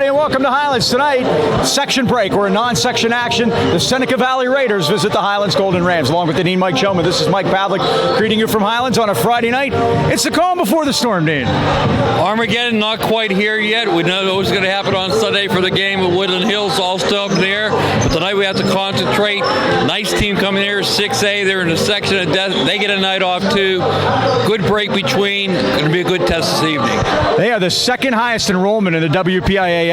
everybody, and welcome to Highlands. Tonight, section break. We're in non-section action. The Seneca Valley Raiders visit the Highlands Golden Rams, along with the Dean Mike Choma. This is Mike Pavlik greeting you from Highlands on a Friday night. It's the calm before the storm, Dean. Armageddon not quite here yet. We know what's going to happen on Sunday for the game at Woodland Hills, all still up in the air. But tonight we have to concentrate. Nice team coming here, 6A. They're in the section of death. They get a night off too. Good break between. Going to be a good test this evening. They are the second highest enrollment in the WPIAL.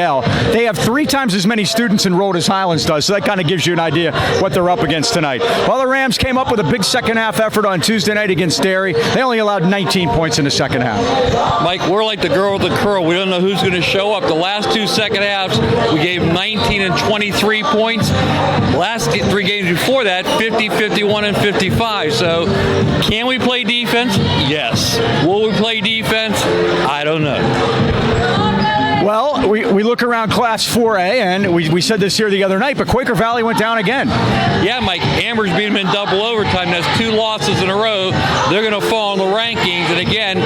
They have 3 times as many students enrolled as Highlands does, so that kind of gives you an idea what they're up against tonight. Well, the Rams came up with a big second half effort on Tuesday night against Derry. They only allowed 19 points in the second half. Mike, we're like the girl with the curl. We don't know who's going to show up. The last 2 second halves, we gave 19 and 23 points. Last 3 games before that, 50, 51, and 55. So, can we play defense? Yes. Will we play defense? I don't know. Well, we look around Class 4A, and we said this here the other night, but Quaker Valley went down again. Yeah, Mike, Amber's beat them in double overtime. That's 2 losses in a row. They're going to fall in the rankings, and again,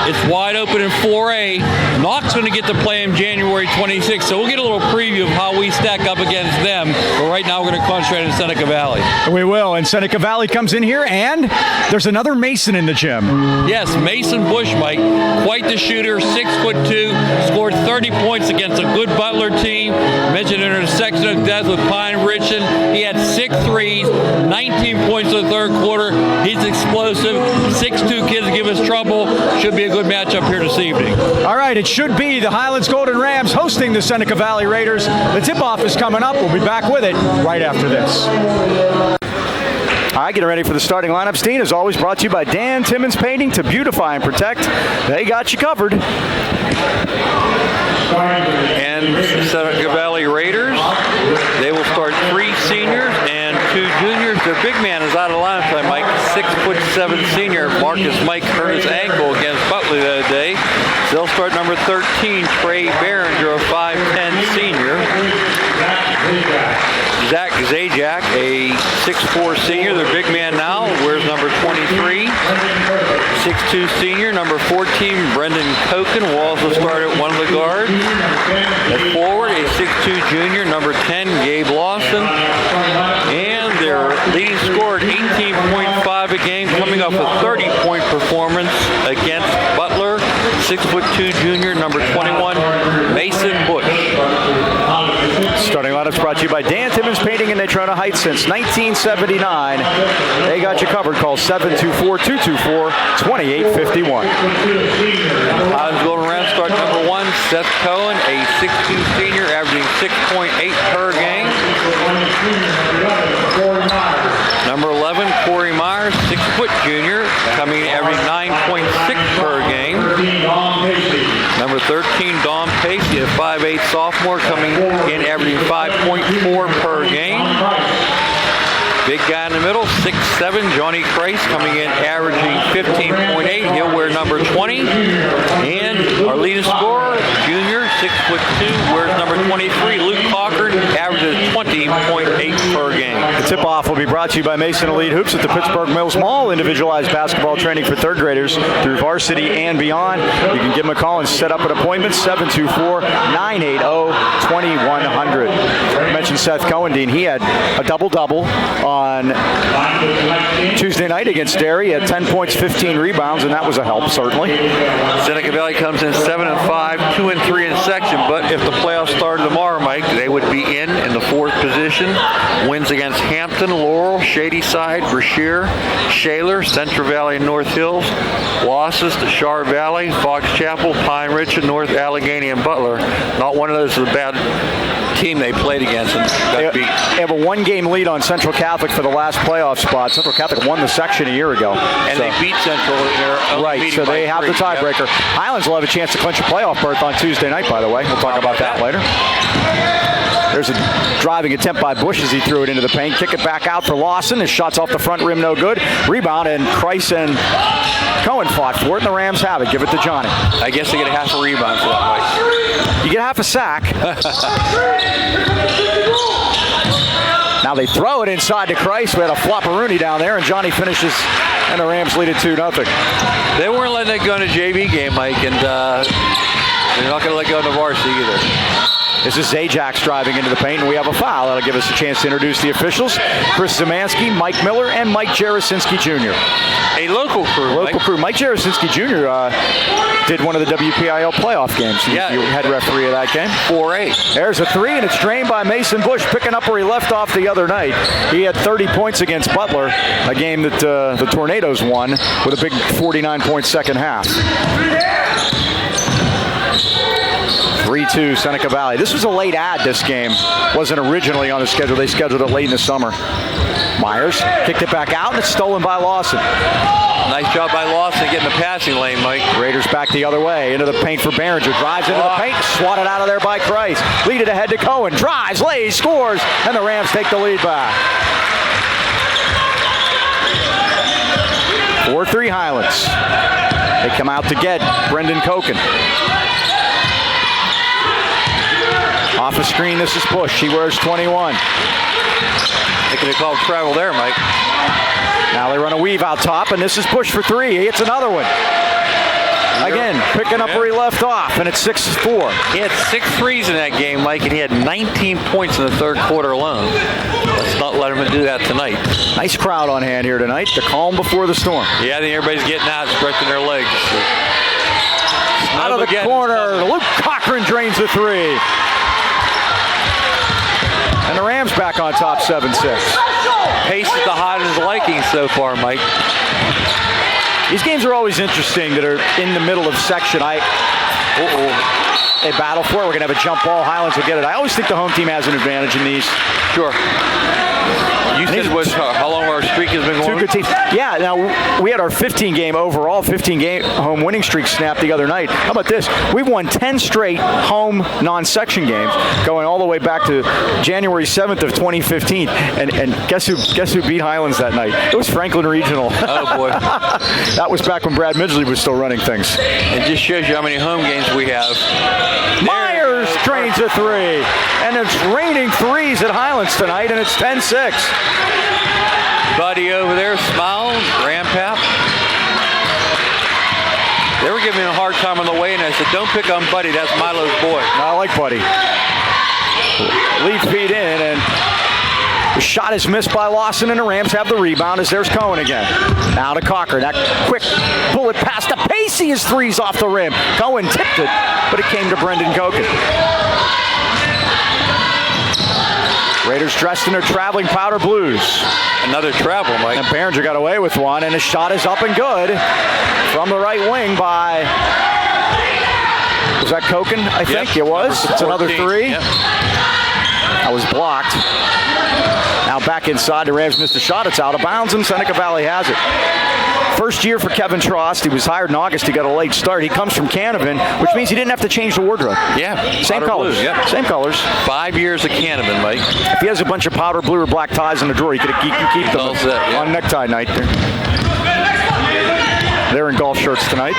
it's wide open in 4A. Knox going to get to play in January 26th, so we'll get a little preview of how we stack up against them. But right now, we're going to concentrate in Seneca Valley. We will, and Seneca Valley comes in here, and there's another Mason in the gym. Yes, Mason Bush, Mike, quite the shooter, 6'2", scored 30 points against a good Butler team. Mentioned in the section of death with Pine Richard. He had 6 threes, 19 points in the third quarter. He's explosive. 6'2" kids give us trouble. Should be a good matchup here this evening. All right, it should be the Highlands Golden Rams hosting the Seneca Valley Raiders. The tip-off is coming up. We'll be back with it right after this. All right, getting ready for the starting lineups. Dean, as always, brought to you by Dan Timmons Painting to beautify and protect. They got you covered. And the Seneca Valley Raiders, they will start 3 seniors and 2 juniors. Their big man is out of line tonight, Mike. 6'7" senior Marcus Mike hurt his ankle against Butler the other day. So they'll start number 13, Trey Behringer, a 5'10" senior. Zach Zajac, a 6'4" senior, their big man now, wears number 23. 6'2" senior, number 14, Brendan Koken, will also start at one of the guards. At forward, a 6'2" junior, number 10, Gabe Lawson. And their leading scorer, 18.5 a game, coming off a 30-point performance against Butler. 6'2" junior, number 21, Mason Bush. Starting lineups brought to you by Dan Timmons Painting in Natrona Heights since 1979. They got you covered. Call 724-224-2851. Highlands Golden Rams start number 1, Seth Cohen, a 6'2" senior, averaging 6.8 per game. Number 11, Corey Myers, 6' junior, coming in averaging 9.6 per game. Number 13, Don Pacey, a 5'8" sophomore, coming in averaging 5.4 per game. Big guy in the middle, 6'7", Johnny Kreis, coming in averaging 15.8. He'll wear number 20. And our leading scorer, junior, 6'2", wears number 23, Luke Cochran, averages 20.8 per game. The tip-off will be brought to you by Mason Elite Hoops at the Pittsburgh Mills Mall. Individualized basketball training for 3rd graders through varsity and beyond. You can give them a call and set up an appointment, 724-980-2100. I mentioned Seth Cohen, Dean. He had a double-double on Tuesday night against Derry. He had 10 points, 15 rebounds, and that was a help, certainly. Seneca Valley comes in 7-5, 2-3 in section, but if the playoffs started tomorrow, Mike, they would be in the 4th position. Wins against Hampton, Laurel, Shadyside, Brashear, Shaler, Central Valley, and North Hills. Losses to Shar Valley, Fox Chapel, Pine Ridge, North Allegheny, and Butler. Not one of those is a bad team they played against and got beat. They have a 1-game lead on Central Catholic for the last playoff spot. Central Catholic won the section a year ago. And they beat Central. Right, so they have the tiebreaker. Yep. Highlands will have a chance to clinch a playoff berth on Tuesday night, by the way. We'll talk about that later. There's a driving attempt by Bush as he threw it into the paint. Kick it back out for Lawson. His shot's off the front rim, no good. Rebound, and Kreis and Cohen fought for it, and the Rams have it. Give it to Johnny. I guess they get a half a rebound for that, Mike. You get half a sack. Now they throw it inside to Kreis. We had a flopperoonie down there, and Johnny finishes, and the Rams lead it 2-0. They weren't letting that go in a JV game, Mike, and they're not going to let go in the varsity either. This is Zajac driving into the paint, and we have a foul. That'll give us a chance to introduce the officials. Chris Zemansky, Mike Miller, and Mike Jarasinski Jr. A local crew. Mike Jarasinski Jr. Did one of the WPIL playoff games. Yeah. You head referee of that game. 4-8. There's a three, and it's drained by Mason Bush, picking up where he left off the other night. He had 30 points against Butler, a game that the Tornadoes won with a big 49-point second half. 3-2 Seneca Valley. This was a late add, this game. Wasn't originally on the schedule. They scheduled it late in the summer. Myers kicked it back out, and it's stolen by Lawson. Nice job by Lawson getting the passing lane, Mike. Raiders back the other way, into the paint for Behringer. Drives into the paint, swatted out of there by Christ. Lead it ahead to Cohen. Drives, lays, scores, and the Rams take the lead back. 4-3 Highlands. They come out to get Brendan Koken. Off the screen, this is Bush. He wears 21. They could have called travel there, Mike. Now they run a weave out top, and this is Bush for three. He hits another one. Again, picking up where he left off, and it's 6-4. He had 6 threes in that game, Mike, and he had 19 points in the third quarter alone. Let's not let him do that tonight. Nice crowd on hand here tonight. The calm before the storm. Yeah, I think everybody's getting out, stretching their legs. Out of the corner, Luke Cochran drains the three. And the Rams back on top 7-6. Pace is the Highlands' liking so far, Mike. These games are always interesting that are in the middle of section. They battle for it. We're going to have a jump ball. Highlands will get it. I always think the home team has an advantage in these. Sure. You said how long our streak has been going? 2 good teams. Yeah, now we had our 15-game overall, 15-game home winning streak snapped the other night. How about this? We've won 10 straight home non-section games, going all the way back to January 7th of 2015. And guess who beat Highlands that night? It was Franklin Regional. Oh, boy. That was back when Brad Midgley was still running things. It just shows you how many home games we have. Myers drains a three. And it's raining threes at Highlands tonight, and it's 10-6. Buddy over there smiling, Grandpap. They were giving me a hard time on the way, and I said, don't pick on Buddy, that's Milo's boy. I like Buddy. Lead feed in, and the shot is missed by Lawson, and the Rams have the rebound as there's Cohen again. Now to Cochran. That quick bullet pass to Pacey. His three's off the rim. Cohen tipped it, but it came to Brendan Koken. Raiders dressed in their traveling powder blues. Another travel, Mike. And Behringer got away with one, and his shot is up and good from the right wing by, was that Koken? I think it was. It's another three. Yep. That was blocked. Now back inside, the Rams missed a shot. It's out of bounds, and Seneca Valley has it. First year for Kevin Trost. He was hired in August. He got a late start. He comes from Canavan, which means he didn't have to change the wardrobe. Yeah. Same colors. Blue, yep. Same colors. 5 years of Canavan, Mike. If he has a bunch of powder blue or black ties in the drawer, he can keep them on necktie night. They're in golf shirts tonight.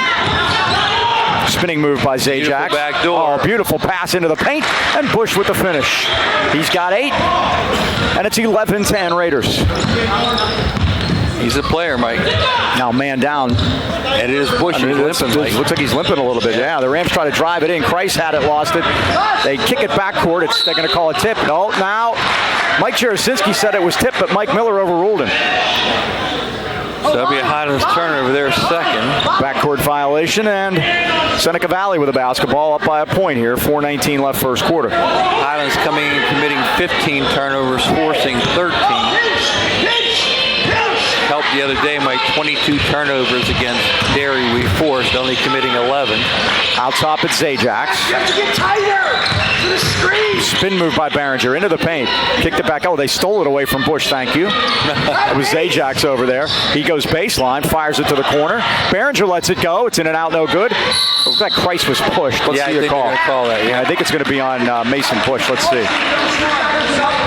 Spinning move by Zajac. Oh, beautiful pass into the paint, and Bush with the finish. He's got 8, and it's 11-10 Raiders. He's a player, Mike. Now man down. And it is Bush. He's limping, Mike. Looks like he's limping a little bit. Yeah, the Rams try to drive it in. Christ had it, lost it. They kick it backcourt. They're going to call a tip. No, now Mike Jarasinski said it was tip, but Mike Miller overruled him. So that'll be a Highlands turnover there, second. Backcourt violation, and Seneca Valley with a basketball up by a point here. 4:19 left first quarter. Highlands coming in, committing 15 turnovers, forcing 13. Helped the other day, Mike, 22 turnovers against Derry. We forced, only committing 11. Out top at Zajac. Spin move by Behringer into the paint. Kicked it back. Oh, they stole it away from Bush. Thank you. It was Zajac over there. He goes baseline, fires it to the corner. Behringer lets it go. It's in and out, no good. Looks like Christ was pushed. Let's see a call. I think it's going to be on Mason Bush. Let's see.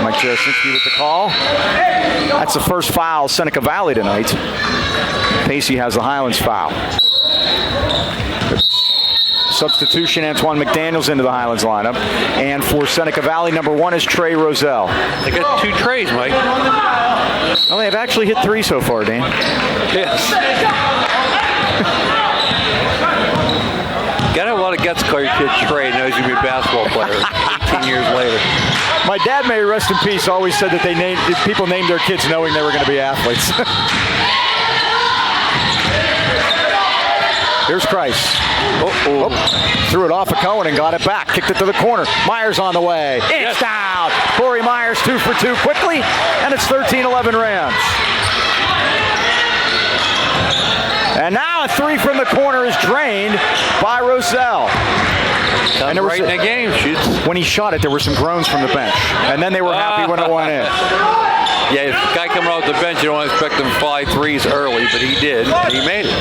Mike Jarasinski with the call. That's the first foul Seneca Valley tonight. Pacey has the Highlands foul. Substitution, Antoine McDaniels into the Highlands lineup. And for Seneca Valley, number 1 is Trey Roselle. They got 2 trays, Mike. Well, they've actually hit 3 so far, Dan. Yes. Got a lot of guts to call your kid Trey. Knows you'll be a basketball player. 18 My dad, may he rest in peace, always said that people named their kids knowing they were going to be athletes. Here's Christ. Threw it off of Cohen and got it back. Kicked it to the corner. Myers on the way. It's down. Corey Myers 2 for 2 quickly, and it's 13-11 Rams. And now a 3 from the corner is drained by Roselle. And right in the game. When he shot it, there were some groans from the bench. And then they were happy when it went in. Yeah, if the guy coming off the bench, you don't expect him to fly threes early, but he did. He made it.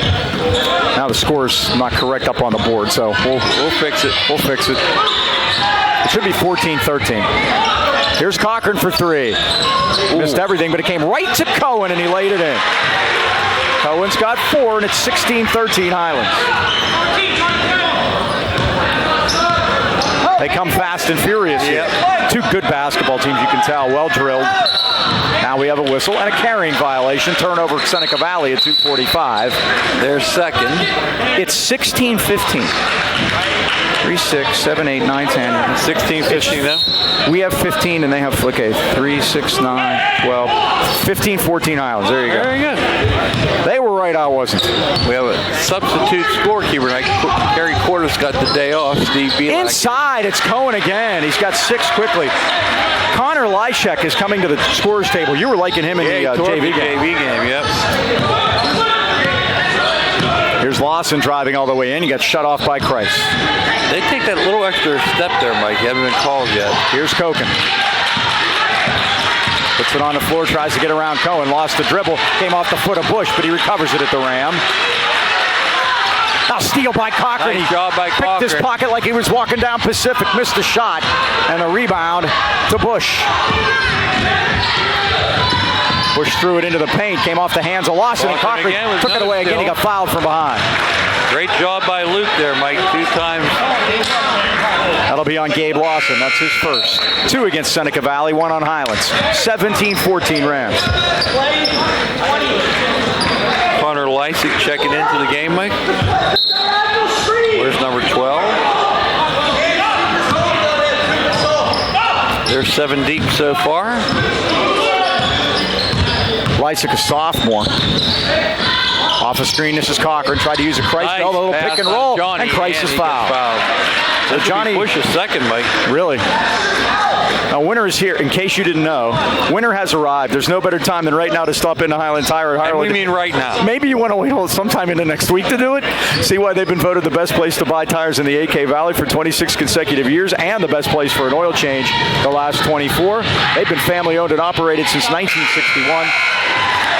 Now the score's not correct up on the board, so we'll fix it. We'll fix it. It should be 14-13. Here's Cochran for 3. Missed everything, but it came right to Cohen, and he laid it in. Cohen's got 4, and it's 16-13 Highlands. They come fast and furious here. Two good basketball teams, you can tell, well drilled. Now we have a whistle and a carrying violation. Turnover Seneca Valley at 2:45. Their second. It's 16-15. 3, 6, 7, 8, 9, 10. 16-15 now? We have 15 and they have, 3, 6, 9, 12, 15-14 Highlands. There you go. Very good. They were right, I wasn't. We have a substitute scorekeeper tonight. Gary Quarter's got the day off. Steve Bielak. Inside, it's Cohen again. He's got 6 quickly. Connor Lyshek is coming to the scorers table. You were liking him in the JV game. Yep. Here's Lawson driving all the way in. He got shut off by Christ. They take that little extra step there, Mike. You haven't been called yet. Here's Koken. Puts it on the floor, tries to get around Cohen. Lost the dribble. Came off the foot of Bush, but he recovers it at the ram. Now steal by Cochran. Nice job by Cochran. Picked his pocket like he was walking down Pacific. Missed the shot. And a rebound to Bush. Bush threw it into the paint. Came off the hands of Lawson. And Cochran took it away again. He got fouled from behind. Great job by Luke there, Mike. 2 times. That'll be on Gabe Lawson. That's his first. 2 against Seneca Valley, 1 on Highlands. 17-14 Rams. Connor Lysick checking into the game, Mike. Where's number 12? They're 7 deep so far. Lysick, a sophomore. Off a screen, this is Cochran. Tried to use a Christ. Nice A little pick and roll, Johnny, and Christ is fouled. So Johnny Bush is second, Mike. Really? Now, Winter is here. In case you didn't know, Winter has arrived. There's no better time than right now to stop into Highland Tire. What do you mean right now? Maybe you want to wait till sometime into next week to do it. See why they've been voted the best place to buy tires in the AK Valley for 26 consecutive years and the best place for an oil change the last 24. They've been family owned and operated since 1961.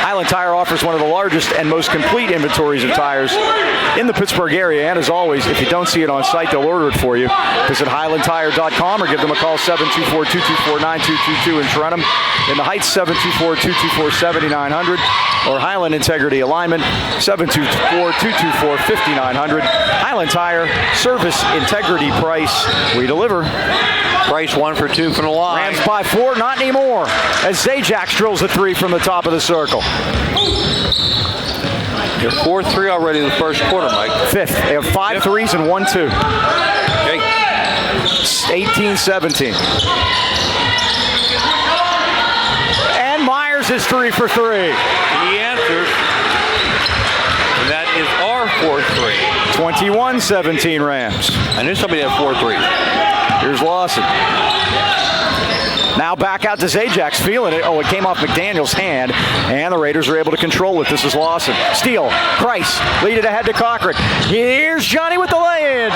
Highland Tire offers one of the largest and most complete inventories of tires in the Pittsburgh area. And as always, if you don't see it on site, they'll order it for you. Visit HighlandTire.com or give them a call, 724-224-9222 in Trenton. In the Heights, 724-224-7900. Or Highland Integrity Alignment, 724-224-5900. Highland Tire, service, integrity, price. We deliver. Price 1 for 2 from the line. Rams by 4, not anymore. As Zajac drills a 3 from the top of the circle. You're 4-3 already in the first quarter, Mike. 5th. They have 5 threes and 1 2. Okay. 18-17. And Myers is 3 for 3. He answers. And that is our 4-3. 21-17 Rams. I knew somebody had 4 3s. Here's Lawson. Now back out to Zajac, feeling it. Oh, it came off McDaniel's hand, and the Raiders are able to control it. This is Lawson. Steal. Price. Lead it ahead to Cochran. Here's Johnny with the lay-in.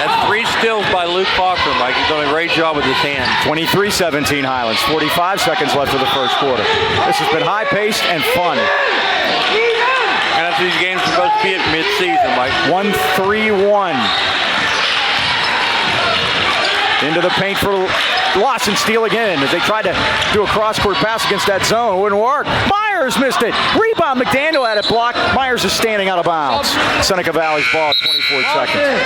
That's 3 steals by Luke Cochran, Mike. He's done a great job with his hand. 23-17 Highlands. 45 seconds left of the first quarter. This has been high-paced and fun. And that's these games are supposed to be at mid-season, Mike. 1-3-1. Into the paint for Lawson. Steal again as they tried to do a cross-court pass against that zone. It wouldn't work. Myers missed it. Rebound. McDaniel had it blocked. Myers is standing out of bounds. Seneca Valley's ball at 24 seconds.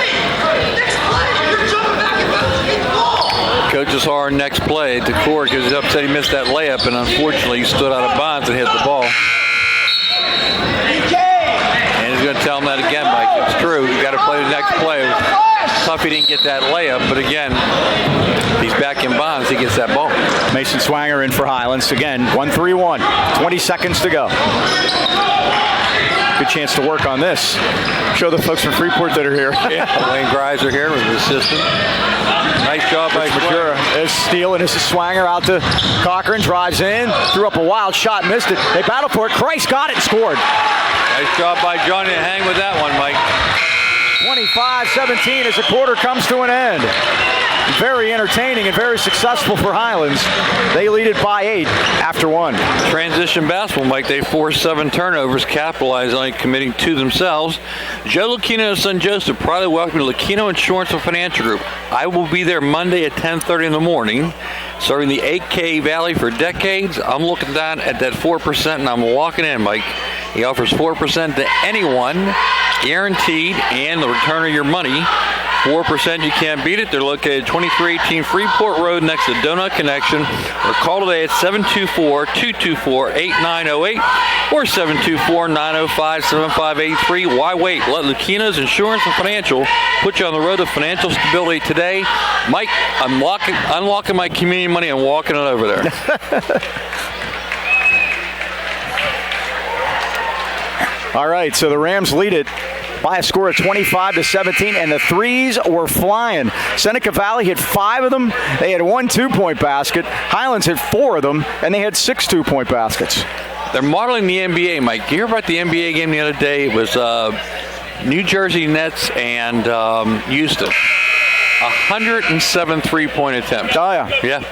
Coaches are our next play to Core because he's upset he missed that layup, and unfortunately he stood out of bounds and hit the ball. And he's going to tell him that again, Mike. It's true. You got to play the next play. tough he didn't get that layup, but again, he's back in bounds. He gets that ball. Mason Swanger in for Highlands. Again, 1-3-1. 20 seconds to go. Good chance to work on this. Show the folks from Freeport that are here. Yeah, Wayne Greiser here with his assistant. Nice job by Macura. There's Steele, and this is Swanger out to Cochran. Drives in, threw up a wild shot, missed it. They battled for it. Christ got it and scored. Nice job by Johnny to hang with that one, Mike. 25-17 as the quarter comes to an end. Very entertaining and very successful for Highlands. They lead it by 8 after 1. Transition basketball, Mike. They forced 7 turnovers, capitalized on it, committing to themselves. Joe Lucchino and son Joseph proudly welcome to Lucchino Insurance and Financial Group. I will be there Monday at 10:30 in the morning, serving the 8K Valley for decades. I'm looking down at that 4%, and I'm walking in, Mike. He offers 4% to anyone, guaranteed, and the return of your money. 4%, you can't beat it. They're located at 2318 Freeport Road next to Donut Connection. Or call today at 724-224-8908 or 724-905-7583. Why wait? Let Lucchino's Insurance and Financial put you on the road to financial stability today. Mike, I'm unlocking my community money and walking it over there. All right, so the Rams lead it by a score of 25-17, and the threes were flying. Seneca Valley hit 5 of them. They had 1 2-point basket. Highlands hit 4 of them, and they had 6 2-point baskets. They're modeling the NBA, Mike. You hear about the NBA game the other day? It was New Jersey Nets and Houston. 107 3-point attempts. Oh, yeah. Yeah.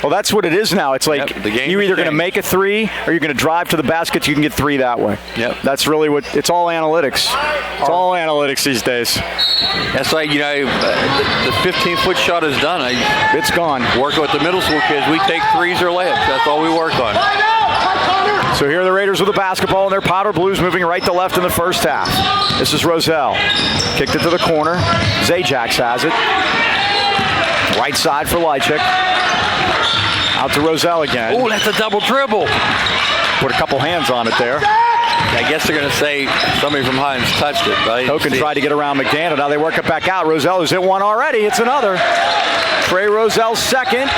Well, that's what it is now. It's like you're either going to make a 3 or you're going to drive to the basket. You can get 3 that way. Yep. That's really what it's all analytics. It's all analytics these days. That's like, the 15-foot shot is done. It's gone. Working with the middle school kids, we take 3s or layups. That's all we work on. So here are the Raiders with the basketball, and their powder blues moving right to left in the first half. This is Roselle. Kicked it to the corner. Zajax has it. Right side for Lychik. Out to Roselle again. Oh, that's a double dribble. Put a couple hands on it there. I guess they're going to say somebody from Highlands touched it, right? Hogan tried to get around McDaniel. Now they work it back out. Roselle has hit 1 already. It's another. Trey Roselle's second.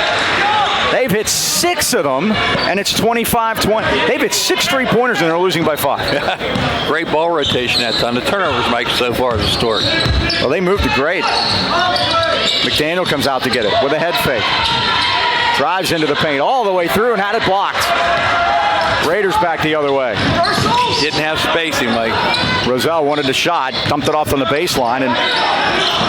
They've hit 6 of them, and it's 25-20. They've hit 6 3-pointers, and they're losing by 5. Great ball rotation that time. The turnovers, Mike, so far is a story. Well, they moved it great. McDaniel comes out to get it with a head fake. Drives into the paint all the way through and had it blocked. Raiders back the other way. Didn't have spacing, Mike. Roselle wanted a shot, dumped it off on the baseline, and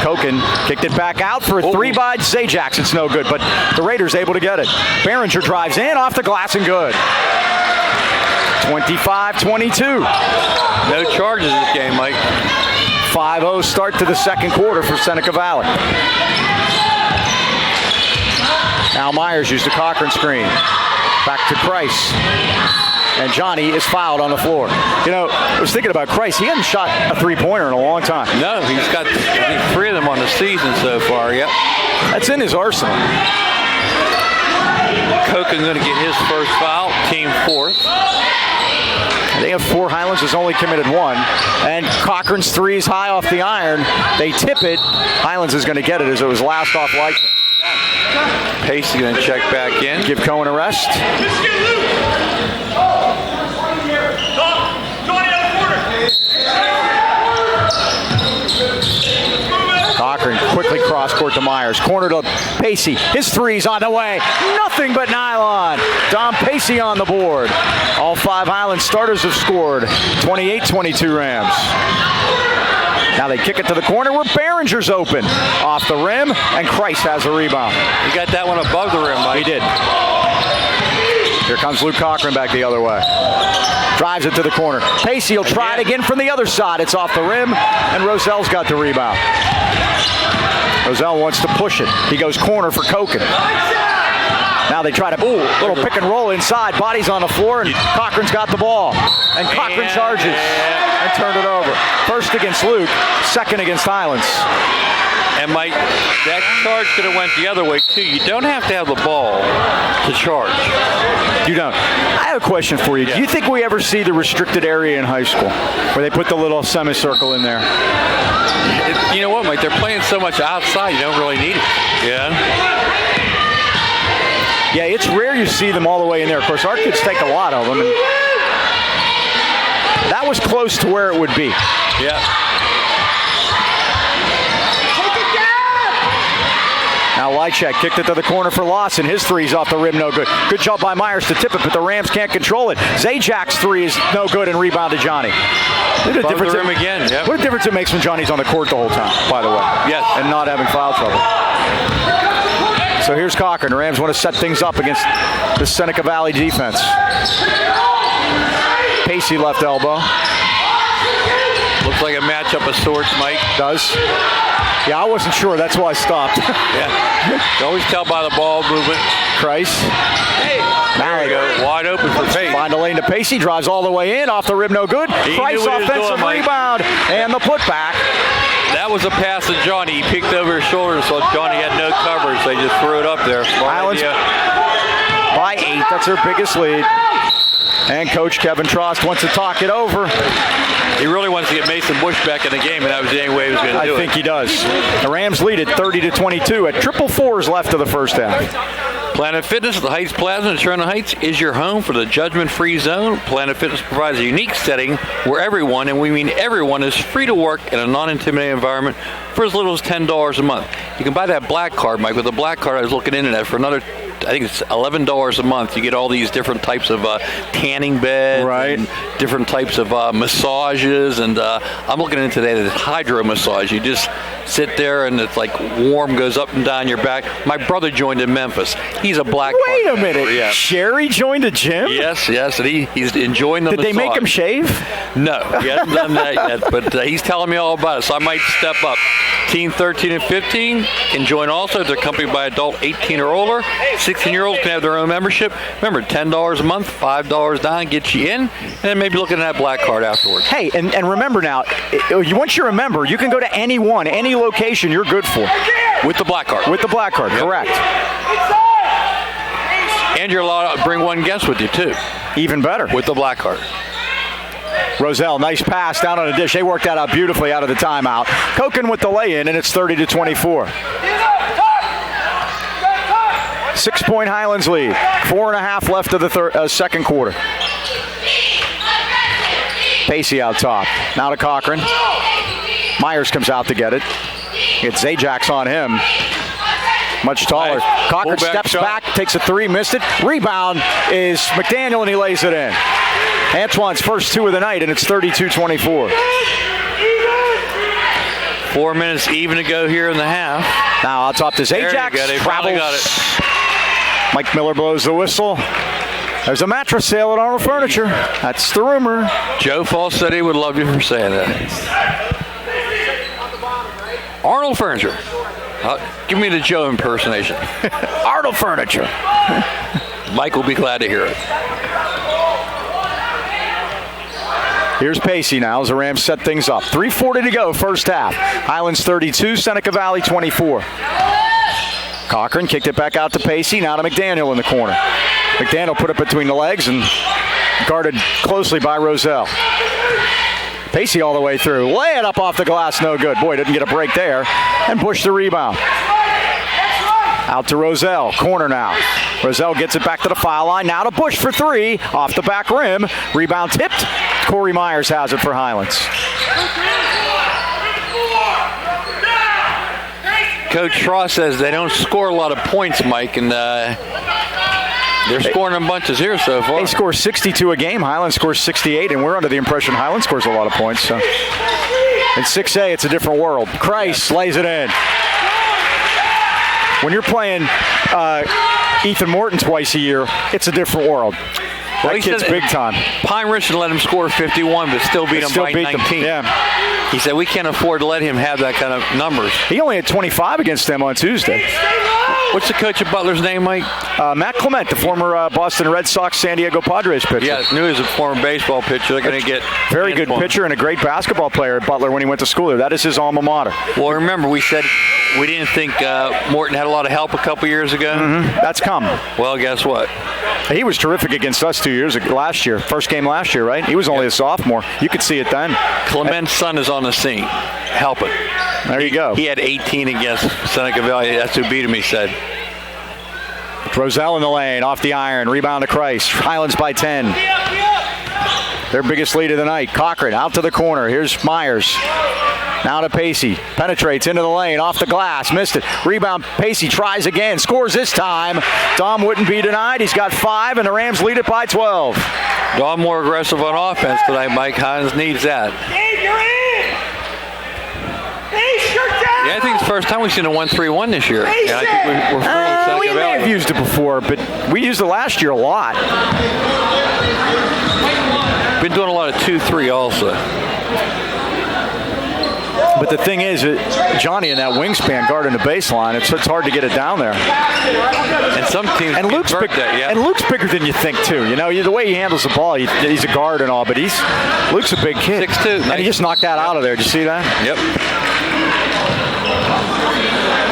Koken kicked it back out for a 3 by Zajax. It's no good, but the Raiders able to get it. Behringer drives in, off the glass, and good. 25-22. No charges this game, Mike. 5-0 start to the second quarter for Seneca Valley. Al Myers used a Cochran screen. Back to Christ. And Johnny is fouled on the floor. I was thinking about Christ. He hasn't shot a 3-pointer in a long time. No, he's got, I think, 3 of them on the season so far, yep. That's in his arsenal. Koken's going to get his first foul, team 4th. They have 4. Highlands has only committed 1. And Cochran's 3 is high off the iron. They tip it. Highlands is going to get it as it was last off Lychik. Pace is going to check back in. Give Cohen a rest. Cochran quickly cross court to Myers. Corner to Pacey. His 3's on the way. Nothing but nylon. Dom Pacey on the board. All 5 Highlands starters have scored. 28-22 Rams. Now they kick it to the corner where Behringer's open. Off the rim, and Christ has a rebound. He got that one above the rim, Mike. He did. Here comes Luke Cochran back the other way. Drives it to the corner. Pacey will try it again from the other side. It's off the rim, and Roselle's got the rebound. Roselle wants to push it. He goes corner for Koken. Now they try to, little pick and roll inside. Bodies on the floor, and Cochran's got the ball. And Cochran charges and turned it over. First against Luke, second against Highlands. And Mike, that charge could have went the other way too. You don't have to have the ball to charge. You don't. I have a question for you. Do you think we ever see the restricted area in high school where they put the little semicircle in there? You know what, Mike? They're playing so much outside, you don't really need it. Yeah. Yeah, it's rare you see them all the way in there. Of course, our kids take a lot of them. And that was close to where it would be. Yeah. Now Lychek kicked it to the corner for Lawson. His three's off the rim, no good. Good job by Myers to tip it, but the Rams can't control it. Zajak's three is no good and rebounded Johnny. What a difference the rim again. Yep. What a difference it makes when Johnny's on the court the whole time, by the way. Yes. And not having foul trouble. So here's Cochran. The Rams want to set things up against the Seneca Valley defense. Pacey left elbow. Looks like a matchup of sorts, Mike. Does. Yeah, I wasn't sure. That's why I stopped. Yeah. You always tell by the ball movement. Christ. There you go. Wide open for Pacey. Find a lane to Pacey. Drives all the way in. Off the rim, no good. Price offensive rebound. And the putback. That was a pass to Johnny. He peeked over his shoulder, so Johnny had no coverage. They just threw it up there. Highlands by 8. That's their biggest lead. And Coach Kevin Trost wants to talk it over. He really wants to get Mason Bush back in the game, and that was the only way he was going to do it. I think he does. The Rams lead at 30-22 at triple fours left of the first half. Planet Fitness at the Heights Plaza in Sherman Heights is your home for the judgment-free zone. Planet Fitness provides a unique setting where everyone, and we mean everyone, is free to work in a non-intimidating environment for as little as $10 a month. You can buy that black card, Mike. With the black card, I was looking into that for another, I think it's $11 a month. You get all these different types of tanning beds, right, and different types of massages, and I'm looking into that hydro massage. You just sit there and it's like warm, goes up and down your back. My brother joined in Memphis. He's a black Wait card a minute. member. Yeah. Sherry joined a gym? Yes, and he's enjoying the Did massage. they make him shave? No, he hasn't done that yet, but he's telling me all about it, so I might step up. Teen 13 and 15 can join also. They're accompanied by adult 18 or older. 16-year-olds can have their own membership. Remember, $10 a month, $5 down, gets you in, and then maybe looking at that black card afterwards. Hey, and remember now, once you're a member, you can go to any location you're good for. With the black card. With the black card, yep. Correct. And you're allowed to bring one guest with you, too. Even better. With the black card. Roselle, nice pass down on a dish. They worked that out beautifully out of the timeout. Koken with the lay-in, and it's 30-24. 6-point Highlands lead. 4.5 left of the second quarter. Pacey out top. Now to Cochran. Myers comes out to get it. It's Zajak's on him. Much taller. Nice. Cochran steps back, takes a three, missed it. Rebound is McDaniel, and he lays it in. Antoine's first two of the night, and it's 32-24. 4 minutes even to go here in the half. Now out top to Zajac. Travels. Got it. Mike Miller blows the whistle. There's a mattress sale at Arnold Furniture. That's the rumor. Joe Falsetti would love you for saying that. Arnold Furniture. Give me the Joe impersonation. Arnold Furniture. Mike will be glad to hear it. Here's Pacey now as the Rams set things up. 3:40 to go, first half. Highlands 32, Seneca Valley 24. Cochran kicked it back out to Pacey, now to McDaniel in the corner. McDaniel put it between the legs and guarded closely by Roselle. Pacey all the way through. Lay it up off the glass, no good. Boy, didn't get a break there. And Bush the rebound. Out to Roselle, corner now. Roselle gets it back to the foul line. Now to Bush for three, off the back rim. Rebound tipped. Corey Myers has it for Highlands. Coach Trost says they don't score a lot of points, Mike, and they're scoring in bunches here so far. They score 62 a game. Highlands scores 68, and we're under the impression Highlands scores a lot of points. So in 6A, it's a different world. Christ lays it in. When you're playing Ethan Morton twice a year, it's a different world. That kid's big time. Pine Richland let him score 51, but still beat him by 19. Yeah. He said, we can't afford to let him have that kind of numbers. He only had 25 against them on Tuesday. What's the coach of Butler's name, Mike? Matt Clement, the former Boston Red Sox, San Diego Padres pitcher. Yeah, I knew he was a former baseball pitcher. They're going to get very good pitcher and a great basketball player at Butler when he went to school there. That is his alma mater. Well, remember, we said we didn't think Morton had a lot of help a couple years ago. Mm-hmm. That's come. Well, guess what? He was terrific against us 2 years ago, last year. First game last year, right? He was only a sophomore. You could see it then. Clement's son is on the scene. Help it. There you go. He had 18 against Seneca Valley. That's who beat him, he said. Roselle in the lane, off the iron, rebound to Christ. Highlands by 10. Their biggest lead of the night. Cochran out to the corner. Here's Myers. Now to Pacey. Penetrates into the lane, off the glass, missed it. Rebound, Pacey tries again, scores this time. Dom wouldn't be denied. He's got 5, and the Rams lead it by 12. Dom more aggressive on offense tonight, Mike. Highlands needs that. Yeah, I think it's the first time we've seen a 1-3-1 this year. And I think we're Seneca we may Valley. have used it before, but we used it last year a lot. Been doing a lot of 2-3 also. But the thing is, Johnny in that wingspan guarding the baseline, it's hard to get it down there. And some teams and Luke's bigger than you think too. You know, the way he handles the ball, he's a guard and all, but Luke's a big kid. 6'2", and he just knocked that out of there. Did you see that? Yep.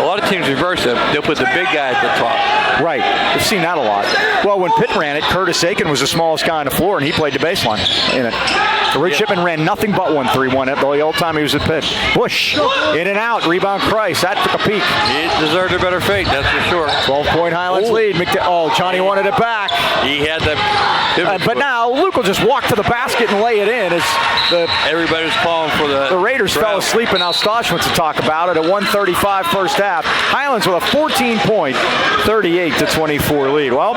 A lot of teams reverse it. They'll put the big guy at the top. Right. We've seen that a lot. Well, when Pitt ran it, Curtis Aiken was the smallest guy on the floor, and he played the baseline in it. Rich Shipman ran nothing but 1-3-1 the whole time he was at Pitt. Bush, in and out, rebound Christ. That took a peek. He deserved a better fate, that's for sure. 12-point Highlands lead. Johnny wanted it back. He had the... but now Luke will just walk to the basket and lay it in. Everybody's calling for the Raiders fell asleep, and now Stosh wants to talk about it. At 1:35 first half. Highlands with a 14-point, 38-24 lead. Well,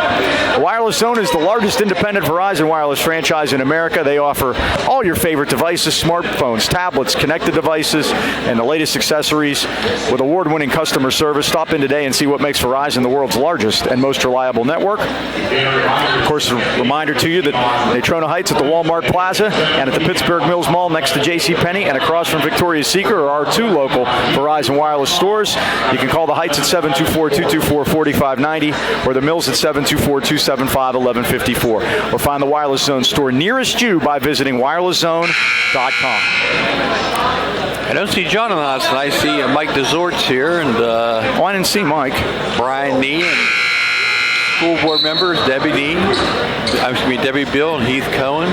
Wireless Zone is the largest independent Verizon wireless franchise in America. They offer all your favorite devices, smartphones, tablets, connected devices, and the latest accessories with award-winning customer service. Stop in today and see what makes Verizon the world's largest and most reliable network. Of course, a reminder to you that Natrona Heights at the Walmart Plaza and at the Pittsburgh Mills Mall next to JCPenney and across from Victoria's Secret are our 2 local Verizon wireless stores. You can call the Heights at 724-224-4590 or the Mills at 724-275-1154. Or find the Wireless Zone store nearest you by visiting wirelesszone.com. I don't see John in the house, and I see Mike DeZort's here, and I didn't see Mike. Brian Nee and school board members, Debbie Bill and Heath Cohen.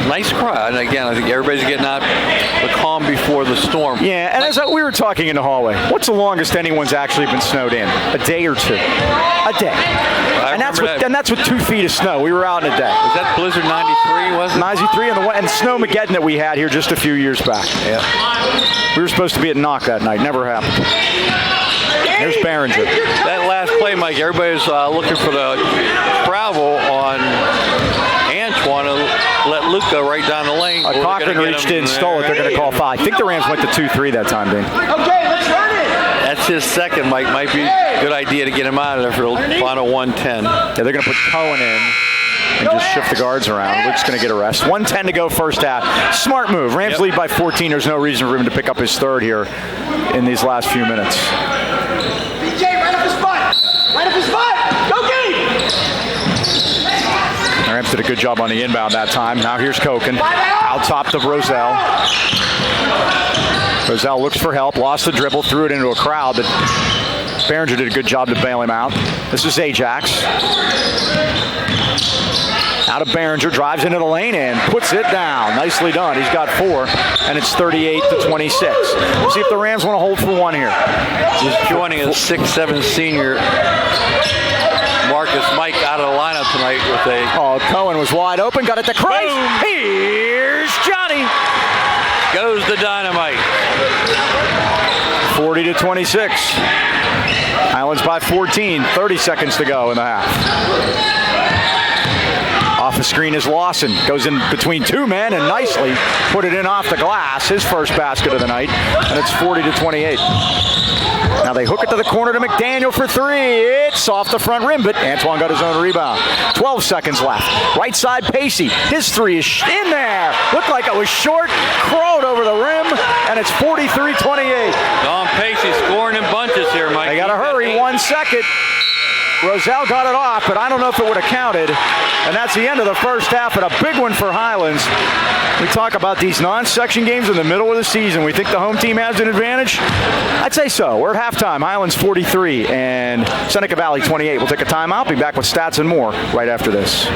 Nice crowd, and again, I think everybody's getting out the calm before the storm. Yeah, and as we were talking in the hallway, what's the longest anyone's actually been snowed in? A day or two? A day. And that's with 2 feet of snow. We were out in a day. Was that Blizzard 93, was it? 93 and Snowmageddon that we had here just a few years back. Yeah. We were supposed to be at Knock that night. Never happened. There's Behringer. That last play, Mike, everybody's looking for the travel on Antoine to let Luke go right down the lane. Cochran reached in, stole it. They're going to call 5. I think the Rams went to 2-3 that time, Dean. Okay, let's run it. That's his second, Mike. Might be a good idea to get him out of there for the final 110. Yeah, they're going to put Cohen in and just shift the guards around. Luke's going to get a rest. 1:10 to go first half. Smart move. Rams lead by 14. There's no reason for him to pick up his third here in these last few minutes. BJ, right up his butt. Right up his butt. Go game. The Rams did a good job on the inbound that time. Now here's Koken. Out top of Roselle. Roselle looks for help. Lost the dribble. Threw it into a crowd. But Behringer did a good job to bail him out. This is Ajax. Out of Behringer, drives into the lane and puts it down. Nicely done. He's got 4, and it's 38-26. We'll see if the Rams want to hold for 1 here. Just joining a 6'7" senior, Marcus Mike, out of the lineup tonight with a... Oh, Cohen was wide open, got it to Christ. Boom. Here's Johnny. Goes the dynamite. 40-26. Highlands by 14. 30 seconds to go in the half. Off the screen is Lawson. Goes in between 2 men and nicely put it in off the glass. His first basket of the night. And it's 40-28. Now they hook it to the corner to McDaniel for 3. It's off the front rim, but Antoine got his own rebound. 12 seconds left. Right side, Pacey. His 3 is in there. Looked like it was short. Crowed over the rim, and it's 43-28. Don Pacey scoring in bunches here, Mike. They got to hurry. 1 second. Roselle got it off, but I don't know if it would have counted. And that's the end of the first half, and a big one for Highlands. We talk about these non-section games in the middle of the season. We think the home team has an advantage? I'd say so. We're at halftime. Highlands 43 and Seneca Valley 28. We'll take a timeout. Be back with stats and more right after this.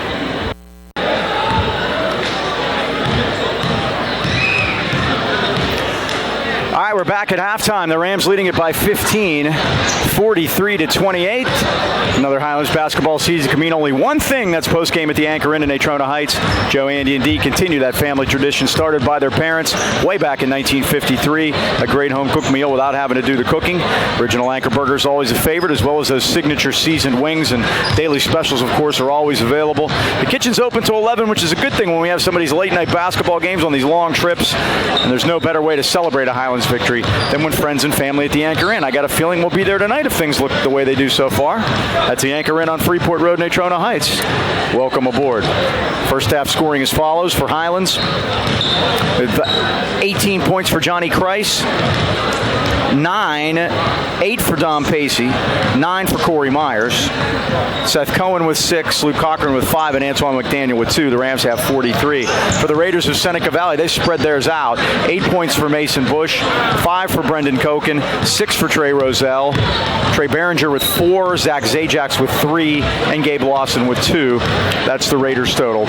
All right, we're back at halftime. The Rams leading it by 15, 43-28. Another Highlands basketball season can mean only one thing. That's postgame at the Anchor Inn in Natrona Heights. Joe, Andy, and Dee continue that family tradition started by their parents way back in 1953. A great home-cooked meal without having to do the cooking. Original Anchor Burger is always a favorite, as well as those signature seasoned wings, and daily specials, of course, are always available. The kitchen's open till 11, which is a good thing when we have some of these late-night basketball games on these long trips, and there's no better way to celebrate a Highlands victory than when friends and family at the Anchor Inn. I got a feeling we'll be there tonight if things look the way they do so far. That's the Anchor Inn on Freeport Road, Natrona Heights. Welcome aboard. First half scoring as follows for Highlands, with 18 points for Johnny Christ, 8 for Dom Pacey, 9 for Corey Myers, Seth Cohen with 6, Luke Cochran with 5, and Antoine McDaniel with 2. The Rams have 43. For the Raiders of Seneca Valley, they spread theirs out. 8 points for Mason Bush, 5 for Brendan Koken, 6 for Trey Roselle, Trey Behringer with 4, Zach Zajax with 3, and Gabe Lawson with 2. That's the Raiders total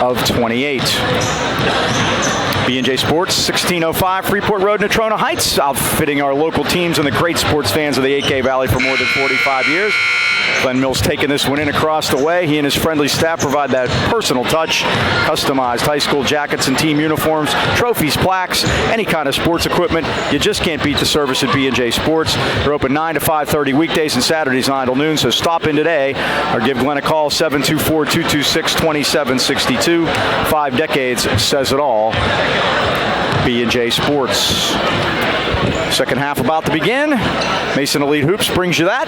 of 28. B&J Sports, 1605 Freeport Road, Natrona Heights, outfitting our local teams and the great sports fans of the 8K Valley for more than 45 years. Glenn Mills taking this one in across the way. He and his friendly staff provide that personal touch. Customized high school jackets and team uniforms, trophies, plaques, any kind of sports equipment. You just can't beat the service at B&J Sports. They're open 9 to 5:30 weekdays and Saturdays 9 till noon, so stop in today or give Glenn a call, 724-226-2762. 5 decades says it all. B&J Sports. Second half about to begin. Mason Elite Hoops brings you that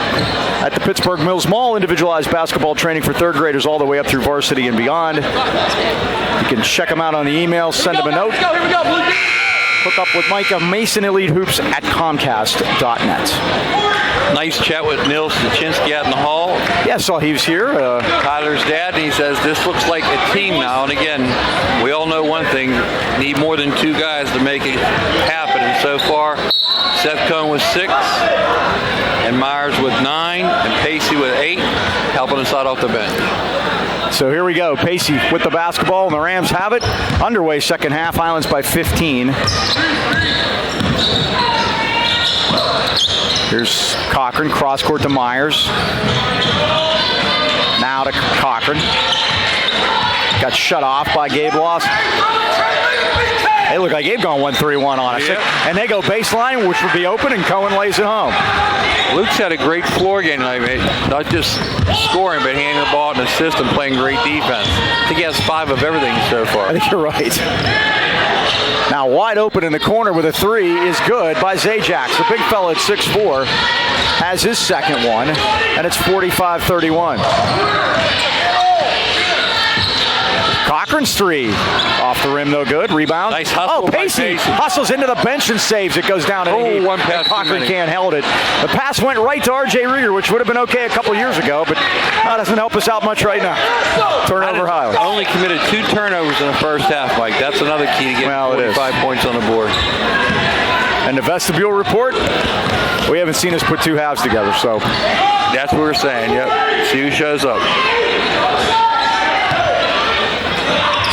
at the Pittsburgh Mills Mall. Individualized basketball training for third graders all the way up through varsity and beyond. You can check them out on the email, send them a note. Here we go. Hook up with Micah, Mason Elite Hoops at Comcast.net. Nice chat with Nils Zaczynski out in the hall. Yeah, I saw he was here. Tyler's dad, and he says this looks like a team now. And again, we all know one thing, need more than 2 guys to make it happen. And so far, Seth Cohen with 6, and Myers with 9, and Pacey with 8, helping us out off the bench. So here we go. Pacey with the basketball, and the Rams have it. Underway second half, Highlands by 15. Here's Cochran, cross court to Myers. Now to Cochran. Got shut off by Gabe Lawson. They look like they've gone 1-3-1 on us. Yep. And they go baseline, which would be open, and Cohen lays it home. Luke's had a great floor game tonight, not just scoring, but handing the ball and assist and playing great defense. I think he has 5 of everything so far. I think you're right. Now wide open in the corner with a 3 is good by Zajax. The big fella at 6'4" has his second one, and it's 45-31. Cochran's 3 off the rim, no good. Rebound. Nice hustle. Oh, Pacey hustles into the bench and saves. It goes down. One pass. Cochran can't held it. The pass went right to R.J. Rieger, which would have been okay a couple years ago, but that doesn't help us out much right now. Turnover Highlands. Only committed 2 turnovers in the first half, Mike. That's another key to getting 45 points on the board. And the vestibule report, we haven't seen us put 2 halves together, so. That's what we're saying, yep. See who shows up.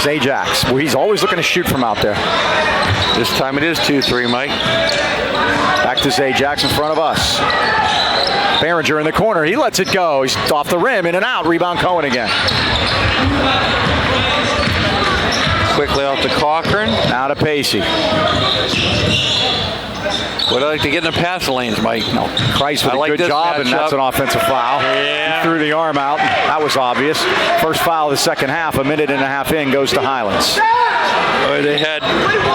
Zajax, well, he's always looking to shoot from out there. This time it is 2-3, Mike. Back to Zajax in front of us. Behringer in the corner, he lets it go. He's off the rim, in and out. Rebound Cohen again. Quickly off to Cochran. Now to Pacey. Would I like to get in the passing lanes, Mike? No. Christ with a good job, and that's an offensive foul. Yeah. He threw the arm out. That was obvious. First foul of the second half, a minute and a half in, goes to Highlands. They had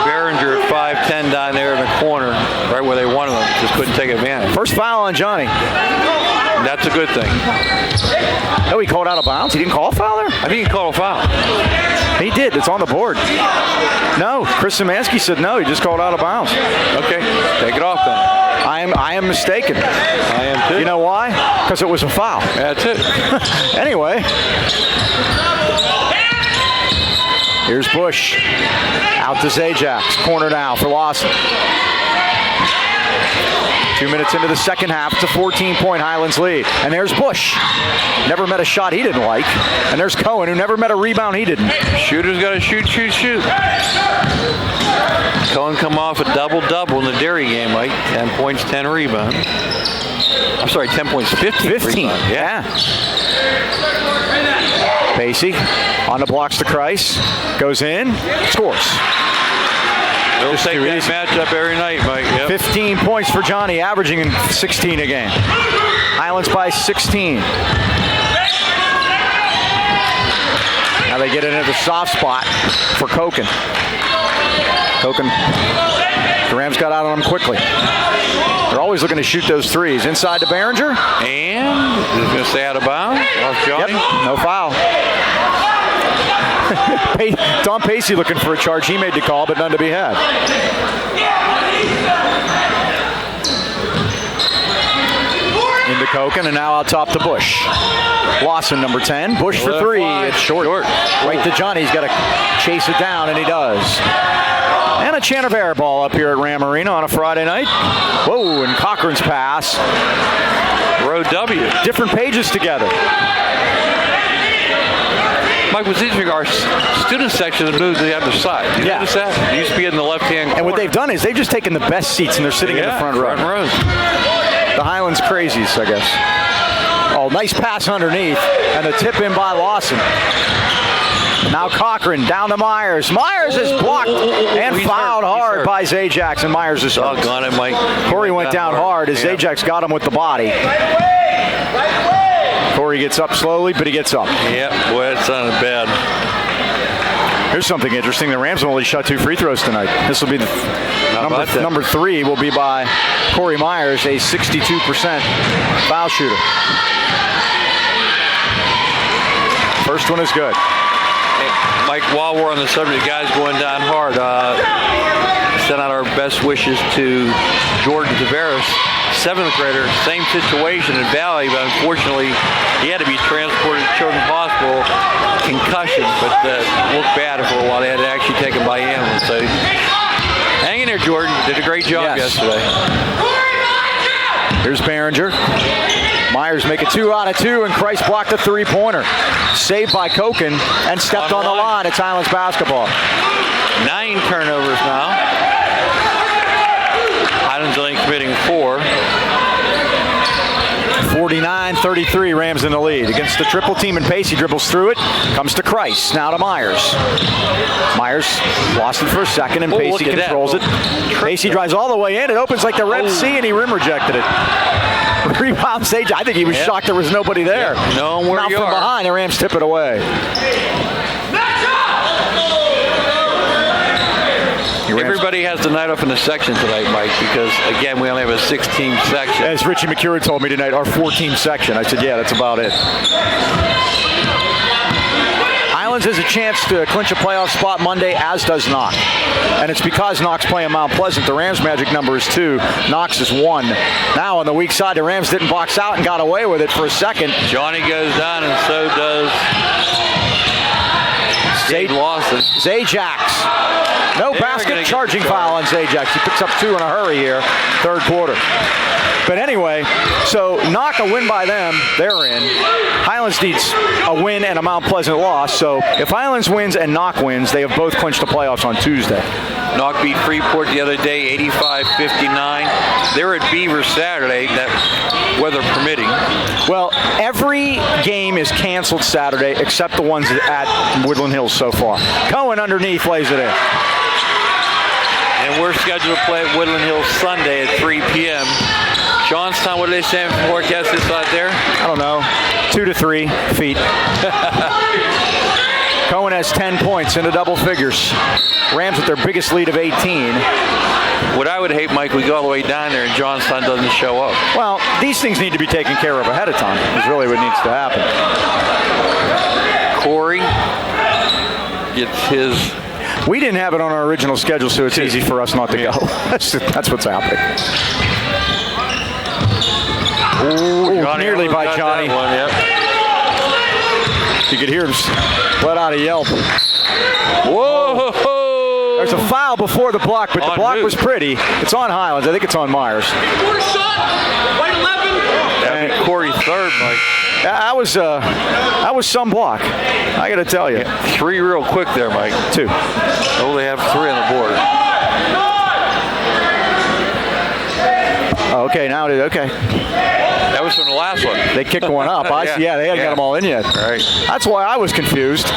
Behringer at 5'10" down there in the corner, right where they wanted him. Just couldn't take advantage. First foul on Johnny. That's a good thing. Oh, he called out of bounds? He didn't call a foul there? I think he called a foul. He did. It's on the board. No, Chris Szymanski said no. He just called out of bounds. Okay, take it off then. I am mistaken. I am too. You know why? Because it was a foul. That's it. Anyway. Here's Bush. Out to Zajax. Corner now for Lawson. 2 minutes into the second half, it's a 14-point Highlands lead. And there's Bush. Never met a shot he didn't like. And there's Cohen, who never met a rebound he didn't. Shooter's got to shoot. Cohen come off a double-double in the Dairy game, Mike. 10 points, 10 rebounds. I'm sorry, 10 points, 15. 15, yeah. Pacey on the blocks to Kreis. Goes in, scores. They'll take that matchup every night, Mike. Yep. 15 points for Johnny, averaging 16 a game. Highlands by 16. Now they get into the soft spot for Koken. The Rams got out on them quickly. They're always looking to shoot those threes. Inside to Behringer. And he's going to stay out of bounds off Johnny. Yep, no foul. Don Pacey looking for a charge. He made the call, but none to be had. Into Koken, and now out top to Bush. Lawson, number 10. Bush for three. It's short. Right to Johnny. He's got to chase it down, and he does. And a chant of air ball up here at Ram Arena on a Friday night. Whoa, and Cochran's pass. Row W. Different pages together. Mike, was interesting. Our student section has moved to the other side. You notice that? It used to be in the left-hand corner. And what they've done is they've just taken the best seats and they're sitting in the front row. The Highlands crazies, I guess. Oh, nice pass underneath. And the tip in by Lawson. Now Cochran down to Myers. Myers is blocked and fouled hard by Zajac, and Myers is hurt. Doggone it, Mike. Corey went down hard as Zajac got him with the body. Corey gets up slowly, but he gets up. Yep, boy, that sounded bad. Here's something interesting. The Rams only shot 2 free throws tonight. This will be number 3 will be by Corey Myers, a 62% foul shooter. First one is good. Mike, while we're on the subject, guys going down hard, send out our best wishes to Jordan Tavares, 7th grader, same situation in Valley, but unfortunately he had to be transported to Children's Hospital, concussion, but looked bad for a while. They had to actually take him by ambulance. So hang in there, Jordan. Did a great job yesterday. Here's Behringer. Myers make it 2 out of 2, and Kreis blocked a 3-pointer. Saved by Koken and stepped on the line. It's Highlands basketball. 9 turnovers now. Highlands only committing 4. 49-33, Rams in the lead. Against the triple team, and Pacey dribbles through it. Comes to Kreis. Now to Myers. Myers lost it for a second, and Pacey controls it. Pacey drives all the way in. It opens like the Red Sea, and he rim rejected it. Rebound Sage. I think he was shocked there was nobody there. No, where you from are. Behind, the Rams tip it away. Everybody has the night off in the section tonight, Mike, because, again, we only have a 6-team section. As Richie McCure told me tonight, our 4-team section. I said, yeah, that's about it. Highlands has a chance to clinch a playoff spot Monday, as does Knox. And it's because Knox playing Mount Pleasant. The Rams' magic number is 2. Knox is 1. Now on the weak side, the Rams didn't box out and got away with it for a second. Johnny goes down, and so does Zajac. No basket, charging foul on Zajac. He picks up 2 in a hurry here, third quarter. But anyway, so Knock a win by them, they're in. Highlands needs a win and a Mount Pleasant loss. So if Highlands wins and Knock wins, they have both clinched the playoffs on Tuesday. Knock beat Freeport the other day, 85-59. They're at Beaver Saturday, that weather permitting. Well, every game is canceled Saturday except the ones at Woodland Hills so far. Cohen underneath lays it in. And we're scheduled to play at Woodland Hills Sunday at 3 p.m. Johnstown, what are they saying for forecast this out there? I don't know, 2 to 3 feet. Cohen has 10 points into double figures. Rams with their biggest lead of 18. What I would hate, Mike, we go all the way down there and Johnstown doesn't show up. Well, these things need to be taken care of ahead of time, is really what needs to happen. Corey gets his... We didn't have it on our original schedule, so it's easy for us not to go. That's what's happening. Ooh, nearly by Johnny. One, yep. You could hear him let out a yelp. Whoa! There's a foul before the block, but the block was pretty. It's on Highlands. I think it's on Myers. That'd be Corey third, Mike. That was some block. I got to tell you. Yeah, 3 real quick there, Mike. 2. Oh, they have 3 on the board. Okay, now it is. Okay. That was from the last one. They kicked one up. Yeah, they hadn't got them all in yet. Right. That's why I was confused.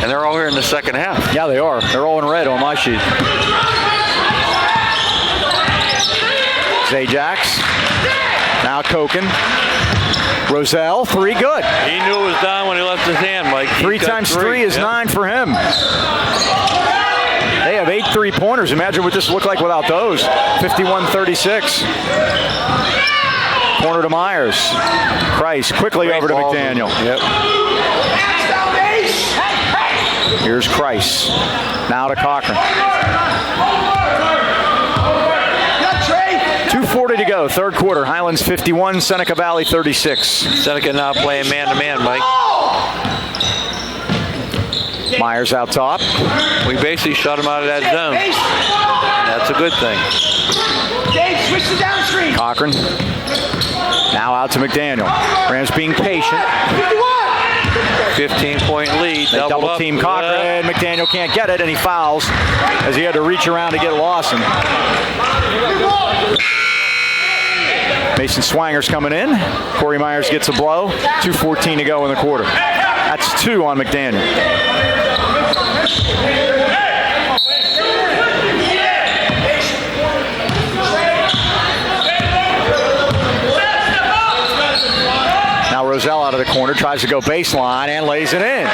And they're all here in the second half. Yeah, they are. They're all in red on my sheet. Zajax. Now Koken. Roselle, 3 good. He knew it was done when he left his hand, Mike. 3 times 3 is 9 for him. They have 8 3-pointers. Imagine what this looked like without those. 51-36. Corner to Myers. Christ quickly over to McDaniel. Yep. Here's Christ. Now to Cochran. 2:40 to go, third quarter. Highlands 51, Seneca Valley 36. Seneca now playing man-to-man, Mike. Myers out top. We basically shut him out of that zone. That's a good thing. Dave, switch to downstream. Cochran. Now out to McDaniel. Rams being patient. 15-point lead. They double team Cochran. McDaniel can't get it, and he fouls as he had to reach around to get Lawson. Mason Swanger's coming in. Corey Myers gets a blow. 2:14 to go in the quarter. That's 2 on McDaniel. Now Roselle out of the corner, tries to go baseline and lays it in.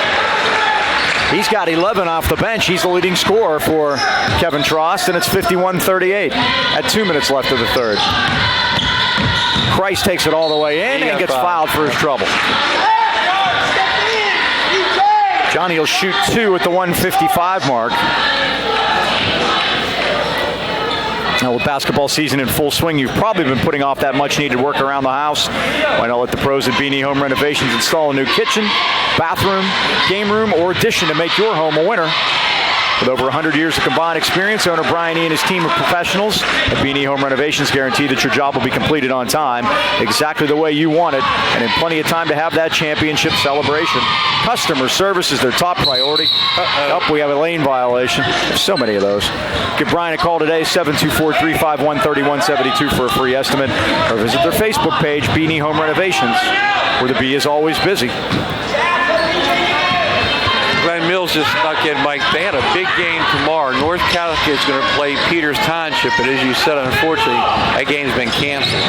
He's got 11 off the bench. He's the leading scorer for Kevin Trost, and it's 51-38 at 2 minutes left of the third. Christ takes it all the way in and gets fouled for his trouble. Johnny will shoot 2 at the 1:55 mark. Now with basketball season in full swing, you've probably been putting off that much needed work around the house. Why not let the pros at Beanie Home Renovations install a new kitchen, bathroom, game room, or addition to make your home a winner? With over 100 years of combined experience, owner Brian E. and his team of professionals at Beanie Home Renovations guarantee that your job will be completed on time, exactly the way you want it, and in plenty of time to have that championship celebration. Customer service is their top priority. We have a lane violation. There's so many of those. Give Brian a call today, 724-351-3172 for a free estimate, or visit their Facebook page, Beanie Home Renovations, where the bee is always busy. Glenn Mills just snuck in, Mike. They had a big game tomorrow. North Catholic is going to play Peters Township, but as you said, unfortunately, that game's been canceled.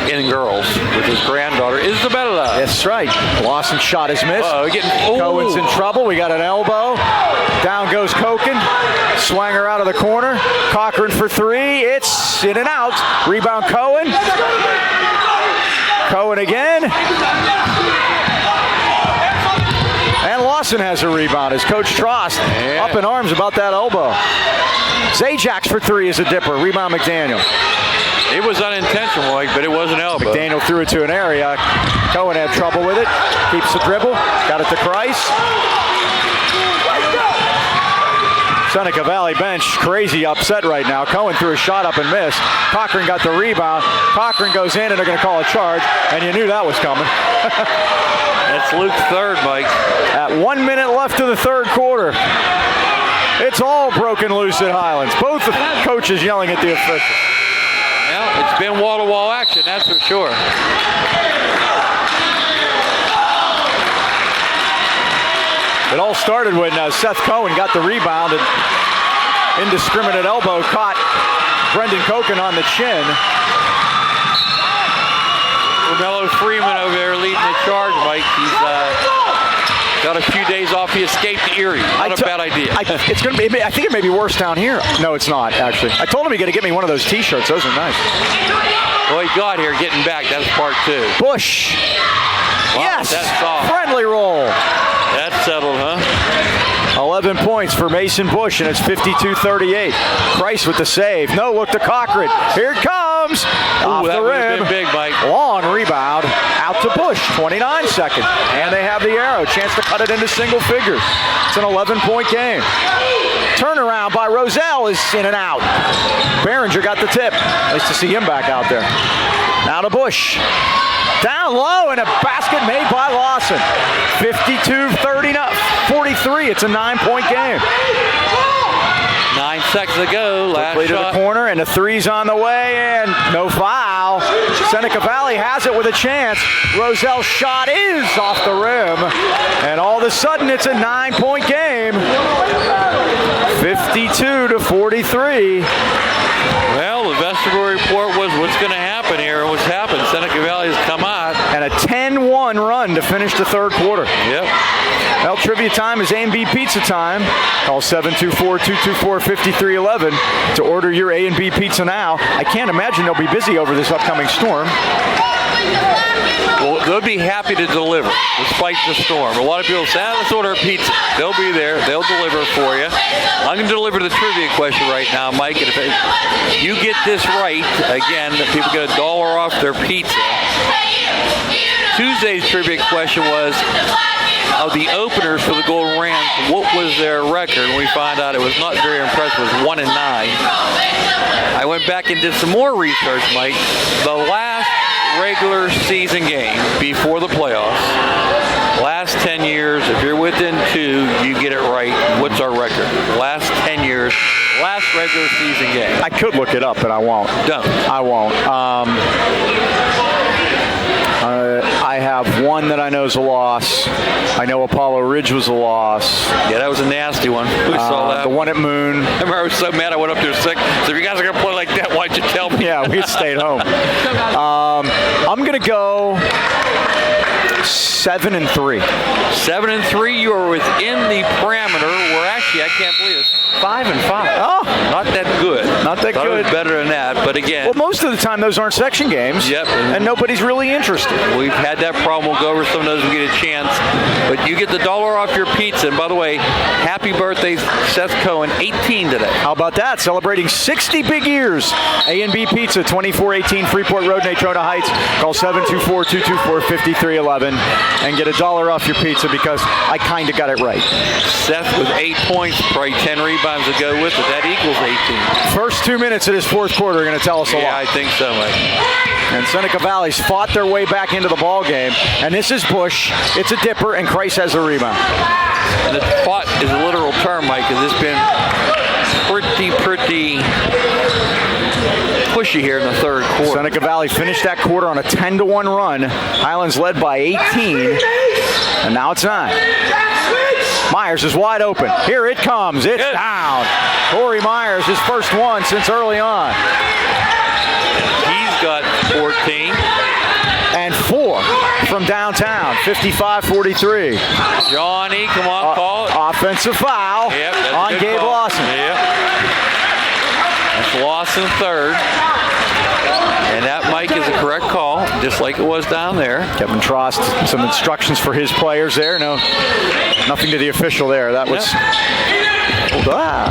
In girls, with his granddaughter, Isabella. That's right. Lawson's shot is missed. Cohen's in trouble. We got an elbow. Down goes Koken. Swanger out of the corner. Cochran for 3. It's in and out. Rebound Cohen. Cohen again. And Lawson has a rebound as Coach Trost up in arms about that elbow. Zajax for 3 is a dipper. Rebound McDaniel. It was unintentional, Mike, but it was an elbow. McDaniel threw it to an area. Cohen had trouble with it. Keeps the dribble. Got it to Christ. Seneca Valley bench crazy upset right now. Cohen threw a shot up and missed. Cochran got the rebound. Cochran goes in and they're going to call a charge, and you knew that was coming. That's Luke's third, Mike. At 1 minute left of the third quarter. It's all broken loose at Highlands. Both the coaches yelling at the officials. Well, it's been wall-to-wall action, that's for sure. It all started when Seth Cohen got the rebound and indiscriminate elbow caught Brendan Koken on the chin. Romello Freeman over there leading the charge, Mike. He's got a few days off. He escaped Erie. Not a bad idea. I think it may be worse down here. No, it's not, actually. I told him he's going to get me one of those T-shirts. Those are nice. Well, he got here getting back. That's part 2. Bush. Wow, Yes. that's soft. Friendly roll. That's settled, huh? 11 points for Mason Bush, and it's 52-38. Price with the save. No look to Cochran. Here it comes. Off that the rim. Been big, Mike. Long rebound. Out to Bush. 29 seconds. And they have the arrow. Chance to cut it into single figures. It's an 11-point game. Turnaround by Roselle is in and out. Behringer got the tip. Nice to see him back out there. Now to Bush. Down low and a basket made by Lawson. 52-43. It's a 9-point game. seconds to go. Last Quickly to shot. the corner, and the three's on the way, and no foul. Seneca Valley has it with a chance. Roselle's shot is off the rim, and all of a sudden it's a 9-point game. 52-43. Well, the vestibule report was what's going to happen here, and what's happened. Seneca Valley has come out. And a 10-1 run to finish the third quarter. Yep. Well, trivia time is A&B Pizza time. Call 724-224-5311 to order your A&B Pizza now. I can't imagine they'll be busy over this upcoming storm. Well, they'll be happy to deliver despite the storm. A lot of people say, let's order a pizza. They'll be there. They'll deliver for you. I'm going to deliver the trivia question right now, Mike. And if you get this right, again, people get $1 off their pizza. Tuesday's trivia question was, of the openers for the Golden Rams, what was their record? And we found out it was not very impressive. It was 1-9. I went back and did some more research, Mike. The last regular season game before the playoffs, last 10 years, if you're within 2, you get it right. What's our record? Last 10 years, last regular season game. I could look it up, but I won't. Don't. I won't. I have one that I know is a loss. I know Apollo Ridge was a loss. Yeah, that was a nasty one. We saw that. The one at Moon. I remember I was so mad I went up there sick. So if you guys are going to play like that, why'd you tell me? Yeah, we stayed home. I'm going to go 7-3. 7-3, you are within the parameter. We're actually, I can't believe it's 5-5. Oh, not that good. Not that Thought good. It was better than that, but again. Well, most of the time those aren't section games. Yep. And nobody's really interested. We've had that problem. We'll go over some of those and get a chance. But you get the $1 off your pizza. And by the way, happy birthday, Seth Cohen, 18 today. How about that? Celebrating 60 big years. A&B Pizza, 2418 Freeport Road, Natrona Heights. Call 724-224-5311 and get $1 off your pizza because I kind of got it right. Seth with 8 points, probably 10 rebounds to go with it. That equals 18. First 2 minutes of this fourth quarter are going to tell us a lot. Yeah, I think so, Mike. And Seneca Valley's fought their way back into the ball game. And this is Bush. It's a dipper, and Christ has a rebound. And the fought is a literal term, Mike, because it's been pretty pushy here in the third quarter. Seneca Valley finished that quarter on a 10-1 run. Highlands led by 18, and now it's 9. Myers is wide open. Here it comes. It's down. Corey Myers, his first one since early on. He's got 14. And 4 from downtown, 55-43. Johnny, come on, call it. Offensive foul on Gabe call. Lawson. Yep. That's Lawson third. And that, Mike, is a correct call, just like it was down there. Kevin Trost, some instructions for his players there. No, nothing to the official there. That was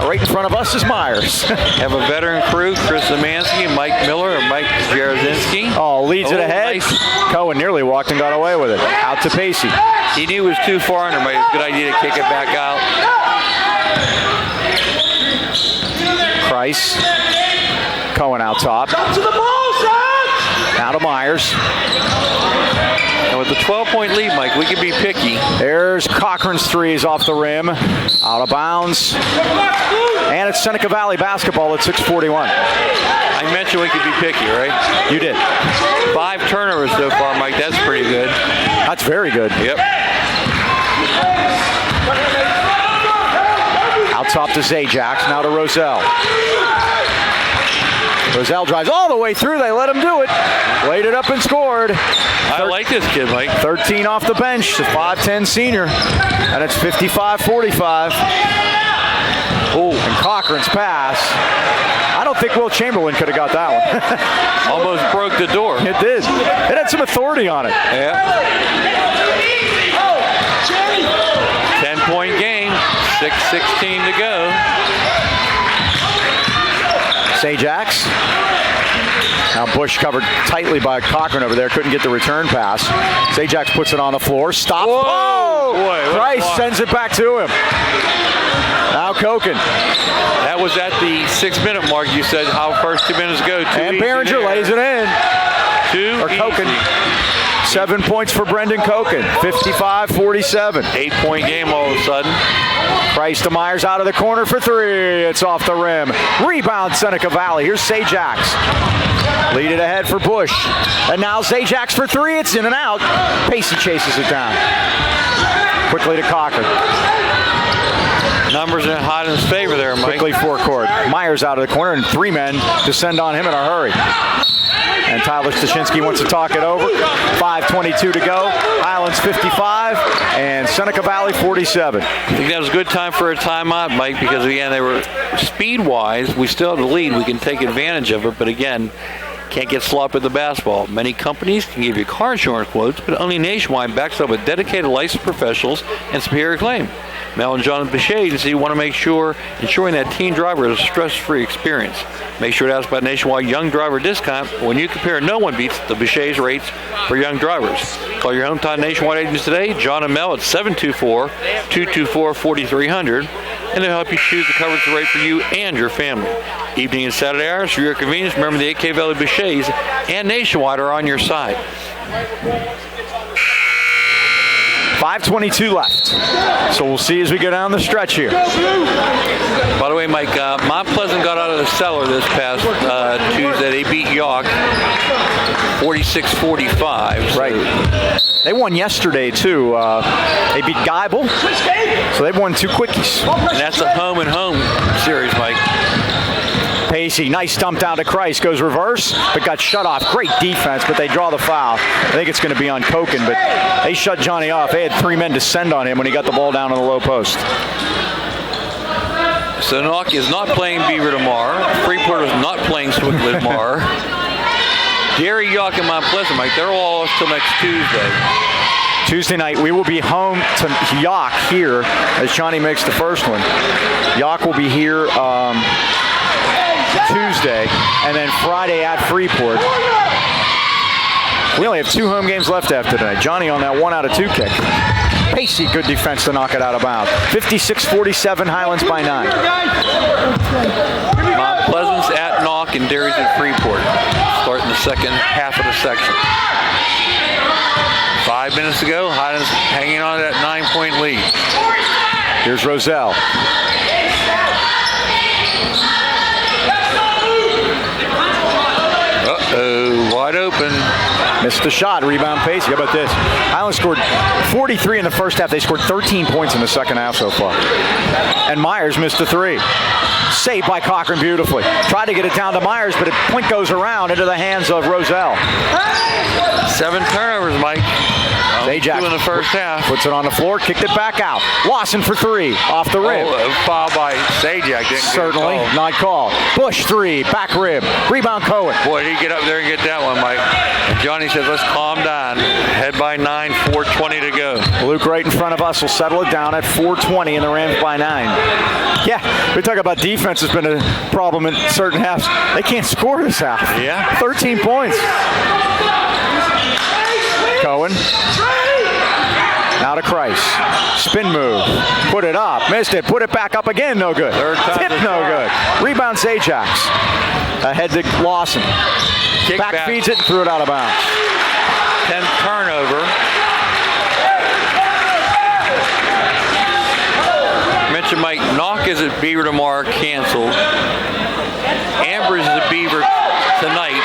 right in front of us is Myers. Have a veteran crew, Chris Zemansky, Mike Miller, and Mike Jarozinski. Oh, leads it ahead. Nice. Cohen nearly walked and got away with it. Out to Pacey. He knew it was too far under, but it was a good idea to kick it back out. Price. Cohen out top. Up to the ball, son! Now to Myers. And with the 12-point lead, Mike, we can be picky. There's Cochran's threes off the rim. Out of bounds. And it's Seneca Valley basketball at 6:41. I mentioned we could be picky, right? You did. 5 turnovers so far, Mike. That's pretty good. That's very good. Yep. Out top to Zajax. Now to Roselle. Roselle drives all the way through. They let him do it. Laid it up and scored. I like this kid, Mike. 13 off the bench. The 5'10 senior. And it's 55-45. Oh, and Cochran's pass. I don't think Will Chamberlain could have got that one. Almost broke the door. It did. It had some authority on it. Yeah. 10-point game. 6:16 to go. Zajax. Now Bush covered tightly by Cochran over there. Couldn't get the return pass. Zajax puts it on the floor. Stops. Whoa! Boy, Price sends it back to him. Now Koken. That was at the 6-minute mark. You said how first 2 minutes go. And Behringer lays it in. Too or Koken. easy. 7 points for Brendan Koken, 55-47. 8-point game all of a sudden. Price to Myers out of the corner for three. It's off the rim. Rebound Seneca Valley. Here's Zajax. Lead it ahead for Bush. And now Zajax for three. It's in and out. Pacey chases it down. Quickly to Cochran. Numbers in Highlands' favor there, Mike. Quickly forecourt. Myers out of the corner, and three men descend on him in a hurry. And Tyler Stashinsky wants to talk it over. 5:22 to go. Highlands 55 and Seneca Valley 47. I think that was a good time for a timeout, Mike, because again, they were speed-wise, we still have the lead. We can take advantage of it, but again, can't get sloppy with the basketball. Many companies can give you car insurance quotes, but only Nationwide backs up with dedicated licensed professionals and superior claim. Mel and John Bichet agency want to make sure ensuring that teen driver is a stress-free experience. Make sure to ask about Nationwide Young Driver Discount. When you compare, no one beats the Bichet's rates for young drivers. Call your hometown Nationwide agents today, John and Mel at 724-224-4300, and they'll help you choose the coverage rate for you and your family. Evening and Saturday hours for your convenience. Remember, the 8K Valley Bichets and Nationwide are on your side. 5:22 left. So we'll see as we go down the stretch here. By the way, Mike, Mount Pleasant got out of the cellar this past Tuesday. They beat York 46-45. So. Right. They won yesterday, too. They beat Geibel. So they've won two quickies. And that's a home-and-home series, Mike. Pacey, nice dump down to Christ, goes reverse, but got shut off. Great defense, but they draw the foul. I think it's going to be on Koken, but they shut Johnny off. They had three men descend on him when he got the ball down on the low post. So Knock is not playing Beaver tomorrow. Freeport is not playing Swickley tomorrow. Gary, York, and Mount Pleasant, Mike, they're all off till next Tuesday. Tuesday night, we will be home to York here as Johnny makes the first one. York will be here Tuesday, and then Friday at Freeport. We only have two home games left after tonight. Johnny on that 1 out of 2 kick. Pacey, good defense to knock it out of bounds. 56-47, Highlands by 9. Mount Pleasant's at Knock and Derry's at Freeport. Starting the second half of the section. 5 minutes ago, Highlands hanging on to that 9-point lead. Here's Roselle. Wide open. Missed the shot. Rebound Pacey. How about this? Highlands scored 43 in the first half. They scored 13 points in the second half so far. And Myers missed the three. Saved by Cochran beautifully. Tried to get it down to Myers, but a point goes around into the hands of Roselle. 7 turnovers, Mike. Zajax 2 in the first half. Puts it on the floor, kicked it back out. Lawson for three, off the rib. Foul by Zajax. Certainly not called. Bush three, back rib. Rebound Cohen. Boy, did he get up there and get that one, Mike. And Johnny says, let's calm down. Head by 9, 4:20 to go. Luke right in front of us will settle it down at 4:20 and the Rams by 9. Yeah, we talk about defense has been a problem in certain halves. They can't score this half. Yeah. 13 points. Cohen. Now to Christ. Spin move. Put it up. Missed it. Put it back up again. No good. Tip no good. Rebound Zajax. Ahead to Lawson. Back feeds it and threw it out of bounds. 10th turnover. Mention Mike, Knock is at Beaver tomorrow, canceled. Amber is at Beaver tonight.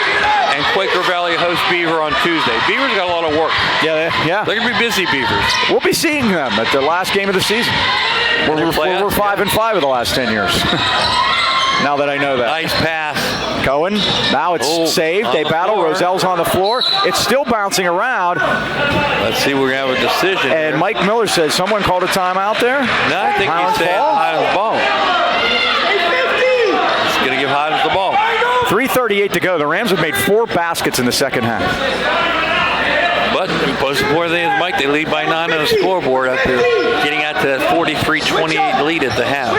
And Quaker Valley hosts Beaver on Tuesday. Beaver's got a lot of work. Yeah. They're going to be busy, Beavers. We'll be seeing them at the last game of the season. We're 5-5 of the last 10 years. Now that I know that. Nice pass. Cohen. Now it's saved. They battle. Floor. Roselle's on the floor. It's still bouncing around. Let's see, we're going to have a decision. And here. Mike Miller says someone called a timeout there. No, I think he's saying Highlands ball. He's going to give Highlands the ball. 3:38 to go. The Rams have made 4 baskets in the second half. But the most important thing is, Mike, they lead by 9 on the scoreboard after getting out to that 43-28 lead at the half.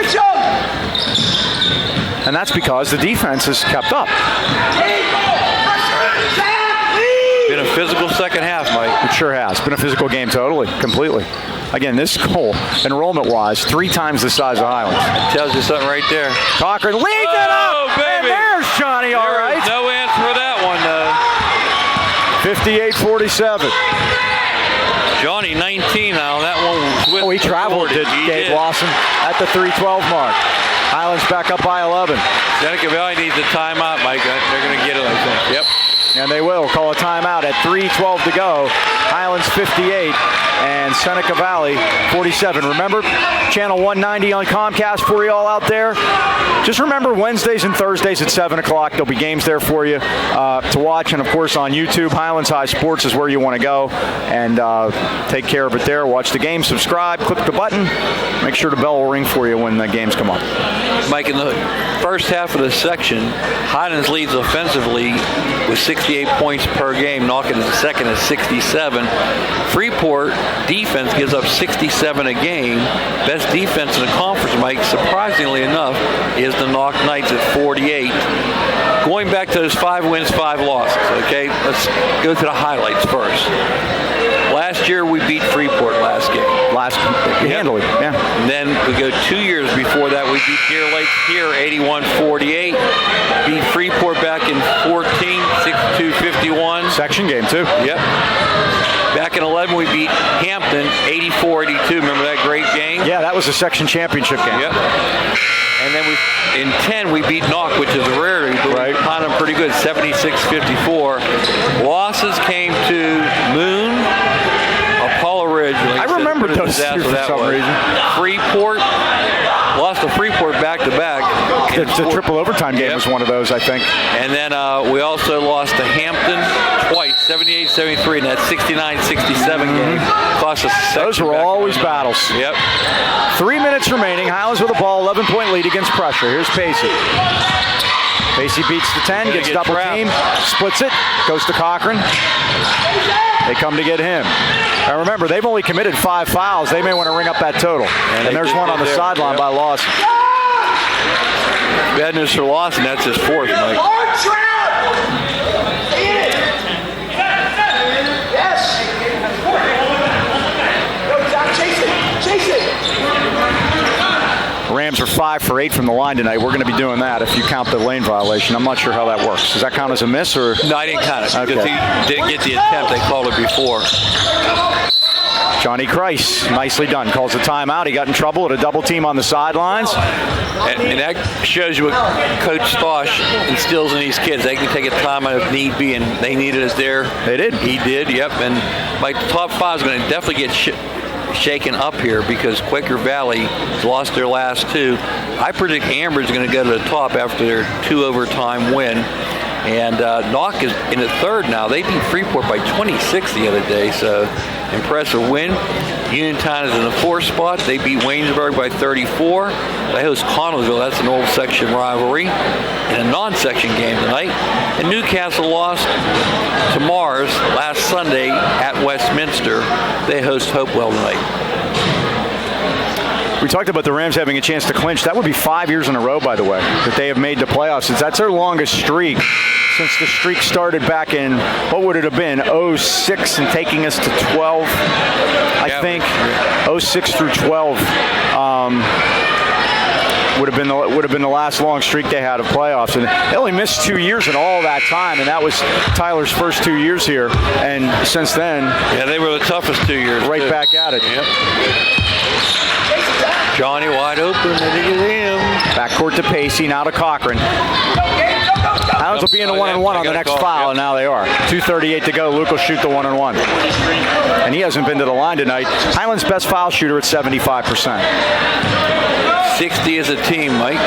And that's because the defense has kept up. Been a physical second half, Mike. It sure has. Been a physical game totally, completely. Again, this goal, enrollment-wise, 3 times the size of Highlands. Tells you something right there. Cochran leads it up! Baby. And there's Johnny, all right. No answer for that one, though. 58-47. Johnny, 19 now. That one was with He traveled, did Gabe Lawson, at the 3:12 mark. Highlands back up by 11. Seneca Valley needs a timeout, Mike. They're going to get it, I think. Yep. And they will call a timeout at 3:12 to go. Highlands 58 and Seneca Valley 47. Remember, channel 190 on Comcast for you all out there. Just remember, Wednesdays and Thursdays at 7 o'clock, there'll be games there for you to watch. And, of course, on YouTube, Highlands High Sports is where you want to go. And take care of it there. Watch the game, subscribe, click the button. Make sure the bell will ring for you when the games come up. Mike, in the first half of the section, Highlands leads offensively with 68 points per game, knocking the second at 67. Freeport defense gives up 67 a game. Best defense in the conference, Mike, surprisingly enough, is the Knock Knights at 48. Going back to those 5 wins, 5 losses, okay? Let's go to the highlights first. Last year, we beat Freeport last game. Handily, yeah. And then we go 2 years before that, we beat Deer Lake here 81-48. Beat Freeport back in 14, 62-51. Section game, too. Yep. Back in 11, we beat Hampton 84-82. Remember that great game? Yeah, that was a section championship game. Yep. And then in 10, we beat Knock, which is a rarity, but we caught them pretty good, 76-54. Losses came to Moon, Apollo Ridge. I remember those two for some reason. Freeport, lost to Freeport back-to-back. The triple overtime game was one of those, I think. And then we also lost to Hampton twice, 78-73, and that 69-67 game cost us a section. Those were always battles. Yep. 3 minutes remaining. Highlands with the ball, 11-point lead against pressure. Here's Pacey. Pacey beats the 10, gets double team, splits it, goes to Cochran. They come to get him. Now remember, they've only committed 5 fouls. They may want to ring up that total. And there's one on the sideline by Lawson. Bad news for Lawson, that's his 4th, Mike. Rams are 5 for 8 from the line tonight. We're going to be doing that if you count the lane violation. I'm not sure how that works. Does that count as a miss? Or? No, I didn't count it because he didn't get the attempt. They called it before. Johnny Christ, nicely done. Calls a timeout. He got in trouble at a double team on the sidelines. And that shows you what Coach Stosh instills in these kids. They can take a timeout if need be, and they needed us there. They did. He did, yep. And my top 5 is going to definitely get shaken up here because Quaker Valley has lost their last 2. I predict Amber's going to go to the top after their 2 overtime win. And Knock is in the 3rd now. They beat Freeport by 26 the other day, so impressive win. Uniontown is in the 4th spot. They beat Waynesburg by 34. They host Connellsville. That's an old section rivalry. In a non-section game tonight. And Newcastle lost to Mars last Sunday at Westminster. They host Hopewell tonight. We talked about the Rams having a chance to clinch. That would be 5 years in a row, by the way, that they have made the playoffs. That's their longest streak since the streak started back in, what would it have been, 06 and taking us to 12, I think. 06 through 12 would have been the last long streak they had of playoffs. And they only missed 2 years in all that time, and that was Tyler's first 2 years here. And since then, yeah, they were the toughest 2 years. Right back at it. Yep. Johnny wide open, and it is him. Backcourt to Pacey, now to Cochran. Highlands will be in the 1-on-1 on the next foul, and now they are. 2:38 to go. Luke will shoot the 1-on-1. And he hasn't been to the line tonight. Highlands' best foul shooter at 75%. 60 as a team, Mike.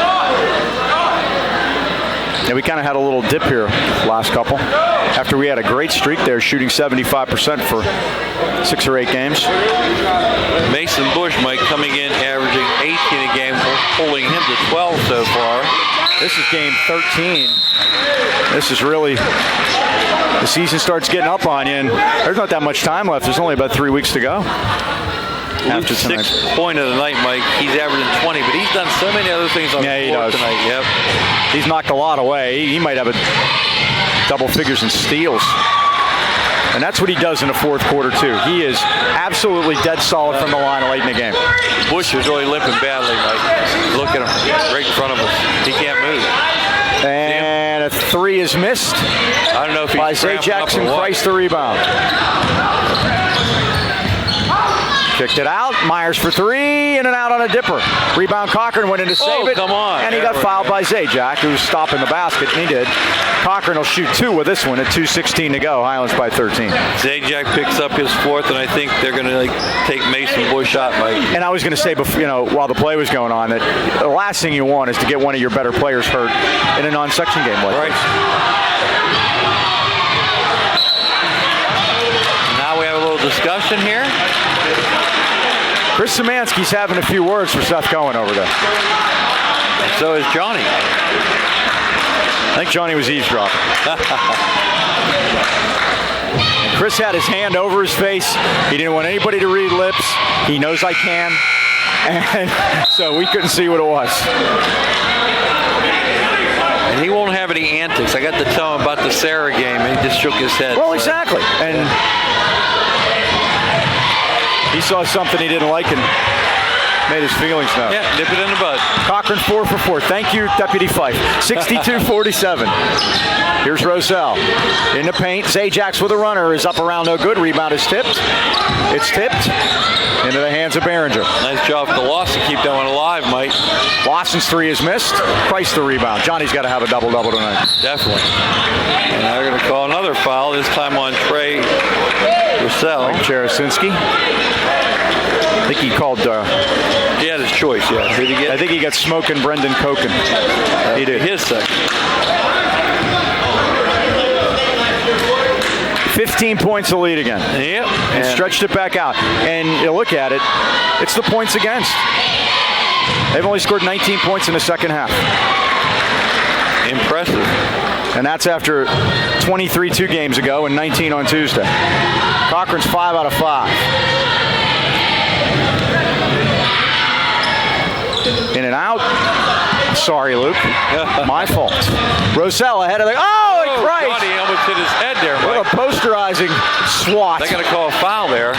Yeah, we kind of had a little dip here last couple. After we had a great streak there, shooting 75% for 6 or 8 games. Mason Bush, Mike, coming in, averaging 18 a game, holding him to 12 so far. This is game 13. This is really, the season starts getting up on you, and there's not that much time left. There's only about 3 weeks to go. After 6th point of the night, Mike. He's averaging 20, but he's done so many other things on the floor tonight. Yep. He's knocked a lot away. He might have a double figures in steals. And that's what he does in the 4th quarter, too. He is absolutely dead solid from the line late in the game. Bush is really limping badly, Mike. Look at him right in front of us. He can't move. And a 3 is is missed I don't know if he's by Zay Jackson. Price the rebound. Kicked it out. Myers for three, in and out on a dipper. Rebound Cochran went in to save it. Come on. And he got fouled by Zajac, who was stopping the basket, and he did. Cochran will shoot two with this one at 2:16 to go. Highlands by 13. Zajac picks up his fourth, and I think they're going to take Mason Bush out, Mike. And I was going to say, before, while the play was going on, that the last thing you want is to get one of your better players hurt in a non-section game like this. Now we have a little discussion here. Chris Szymanski's having a few words for Seth Cohen over there. So is Johnny. I think Johnny was eavesdropping. Chris had his hand over his face. He didn't want anybody to read lips. He knows I can. And so we couldn't see what it was. And he won't have any antics. I got to tell him about the Sarah game, and he just shook his head. Well, exactly. And he saw something he didn't like and made his feelings known. Yeah, nip it in the bud. Cochran 4 for 4. Thank you, Deputy Fife. 62-47. Here's Roselle in the paint. Zajac with a runner is up around no good. Rebound is tipped. It's tipped into the hands of Behringer. Nice job for the loss to keep that one alive, Mike. Lawson's three is missed. Price the rebound. Johnny's got to have a double-double tonight. Definitely. And now they're going to call another foul, this time on Trey Roselle. Cherasinski. I think he called... he had his choice, yeah. Did he get? I think he got smoking Brendan Koken. He did. His second. 15 points to lead again. Yep. And stretched it back out. And you look at it, it's the points against. They've only scored 19 points in the second half. Impressive. And that's after 23 2 games ago and 19 on Tuesday. Cochran's 5 out of 5. In and out. Sorry, Luke. My fault. Roselle ahead of the... Oh, Christ! He almost hit his head there, Mike. What a posterizing swat. They're going to call a foul there.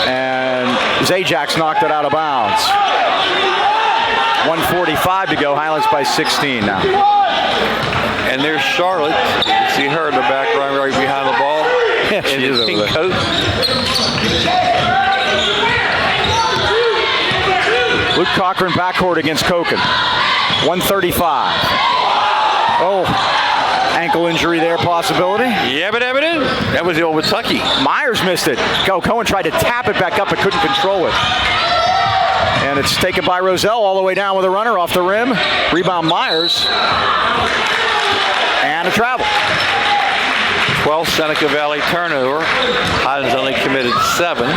And Zajac's knocked it out of bounds. 1:45 to go. Highlands by 16 now. And there's Charlotte. You see her in the background right behind the ball. Yeah, she is over there. Coat. Luke Cochran backcourt against Koken. 1:35. Oh, ankle injury there, possibility. Yeah, but that was the old Kentucky. Myers missed it. Cohen tried to tap it back up but couldn't control it. And it's taken by Roselle all the way down with a runner off the rim. Rebound Myers. And a travel. 12th Seneca Valley turnover. Highlands only committed 7.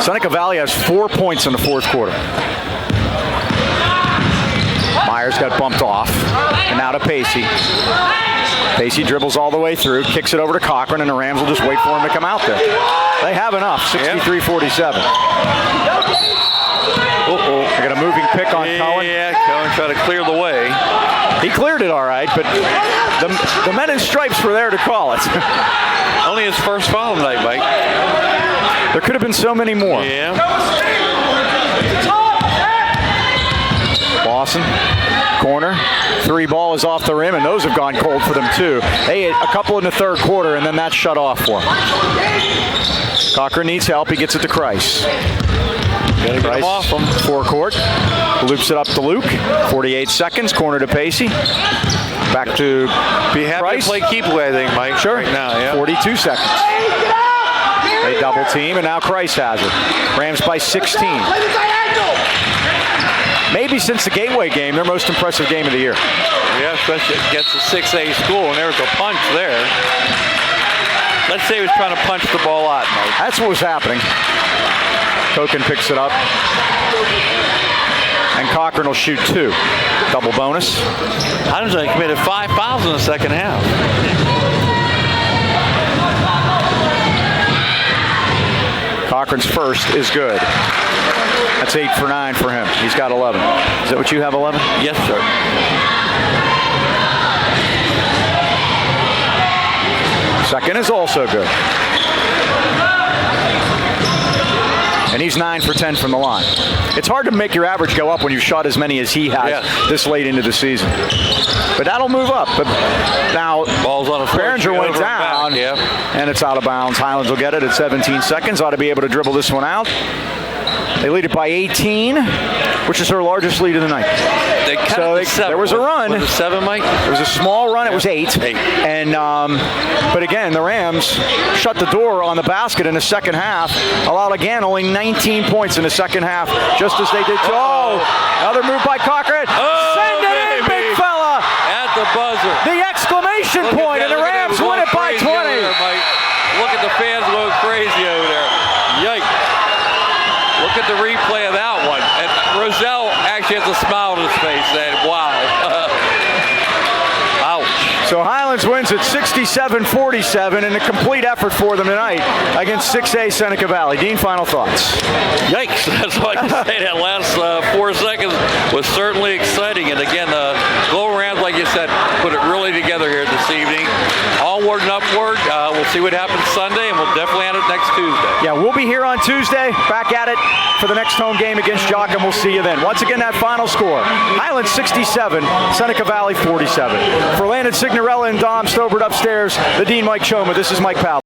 Seneca Valley has 4 points in the fourth quarter. Myers got bumped off. And now to Pacey. Pacey dribbles all the way through, kicks it over to Cochran, and the Rams will just wait for him to come out there. They have enough, 63-47. They got a moving pick on Cohen. Yeah, Cohen tried to clear the way. He cleared it all right, but the men in stripes were there to call it. Only his first foul tonight, Mike. There could have been so many more. Yeah. Lawson, corner, 3 ball is off the rim, and those have gone cold for them too. They hit a couple in the third quarter, and then that's shut off for them. Cochran needs help. He gets it to Christ. Gotta get him off him. Forecourt, loops it up to Luke. 48 seconds, corner to Pacey. Back to Be happy Price. to play keep away, I think, Mike. Sure. Right now, yeah. 42 seconds. They double team, and now Christ has it. Rams by 16. Maybe since the Gateway game, their most impressive game of the year. Yeah, especially against a 6A school, and there was a punch there. Let's say he was trying to punch the ball out, Mike. That's what was happening. Koken picks it up. And Cochran will shoot 2. Double bonus. Highlands only committed 5 fouls in the second half. Cochran's first is good. That's 8 for 9 for him. He's got 11. Is that what you have, 11? Yes, sir. Second is also good. and he's 9 for 10 from the line. It's hard to make your average go up when you've shot as many as he has this late into the season. But that'll move up. But now, ball's on a Behringer went down, and it's out of bounds. Highlands will get it at 17 seconds. Ought to be able to dribble this one out. They lead it by 18, which is their largest lead of the night. There was a run. Was it 7, Mike? There was a small run. It was 8. And but again, the Rams shut the door on the basket in the second half. Allowed again only 19 points in the second half, just as they did. Another move by Cochran. Send it in, big fella. At the buzzer. The exclamation point, and the Rams win it by 20. Look at the fans going crazy over there. Yikes. Look at the replay of that one. And Roselle actually has a smile on his face saying, wow. Ouch. So Highlands wins at 67-47 in a complete effort for them tonight against 6A Seneca Valley. Dean, final thoughts. Yikes. That's what I can say. That last 4 seconds was certainly exciting. And again, the Glow Rams, like you said, put it really together here this evening. Onward and upward. We'll see what happens Sunday, and we'll definitely have it next Tuesday. Yeah, we'll be here on Tuesday, back at it for the next home game against Jock, and we'll see you then. Once again, that final score, Highlands 67, Seneca Valley 47. For Landon Signorella and Dom Stobert upstairs, the Dean Mike Choma, this is Mike Pavlik.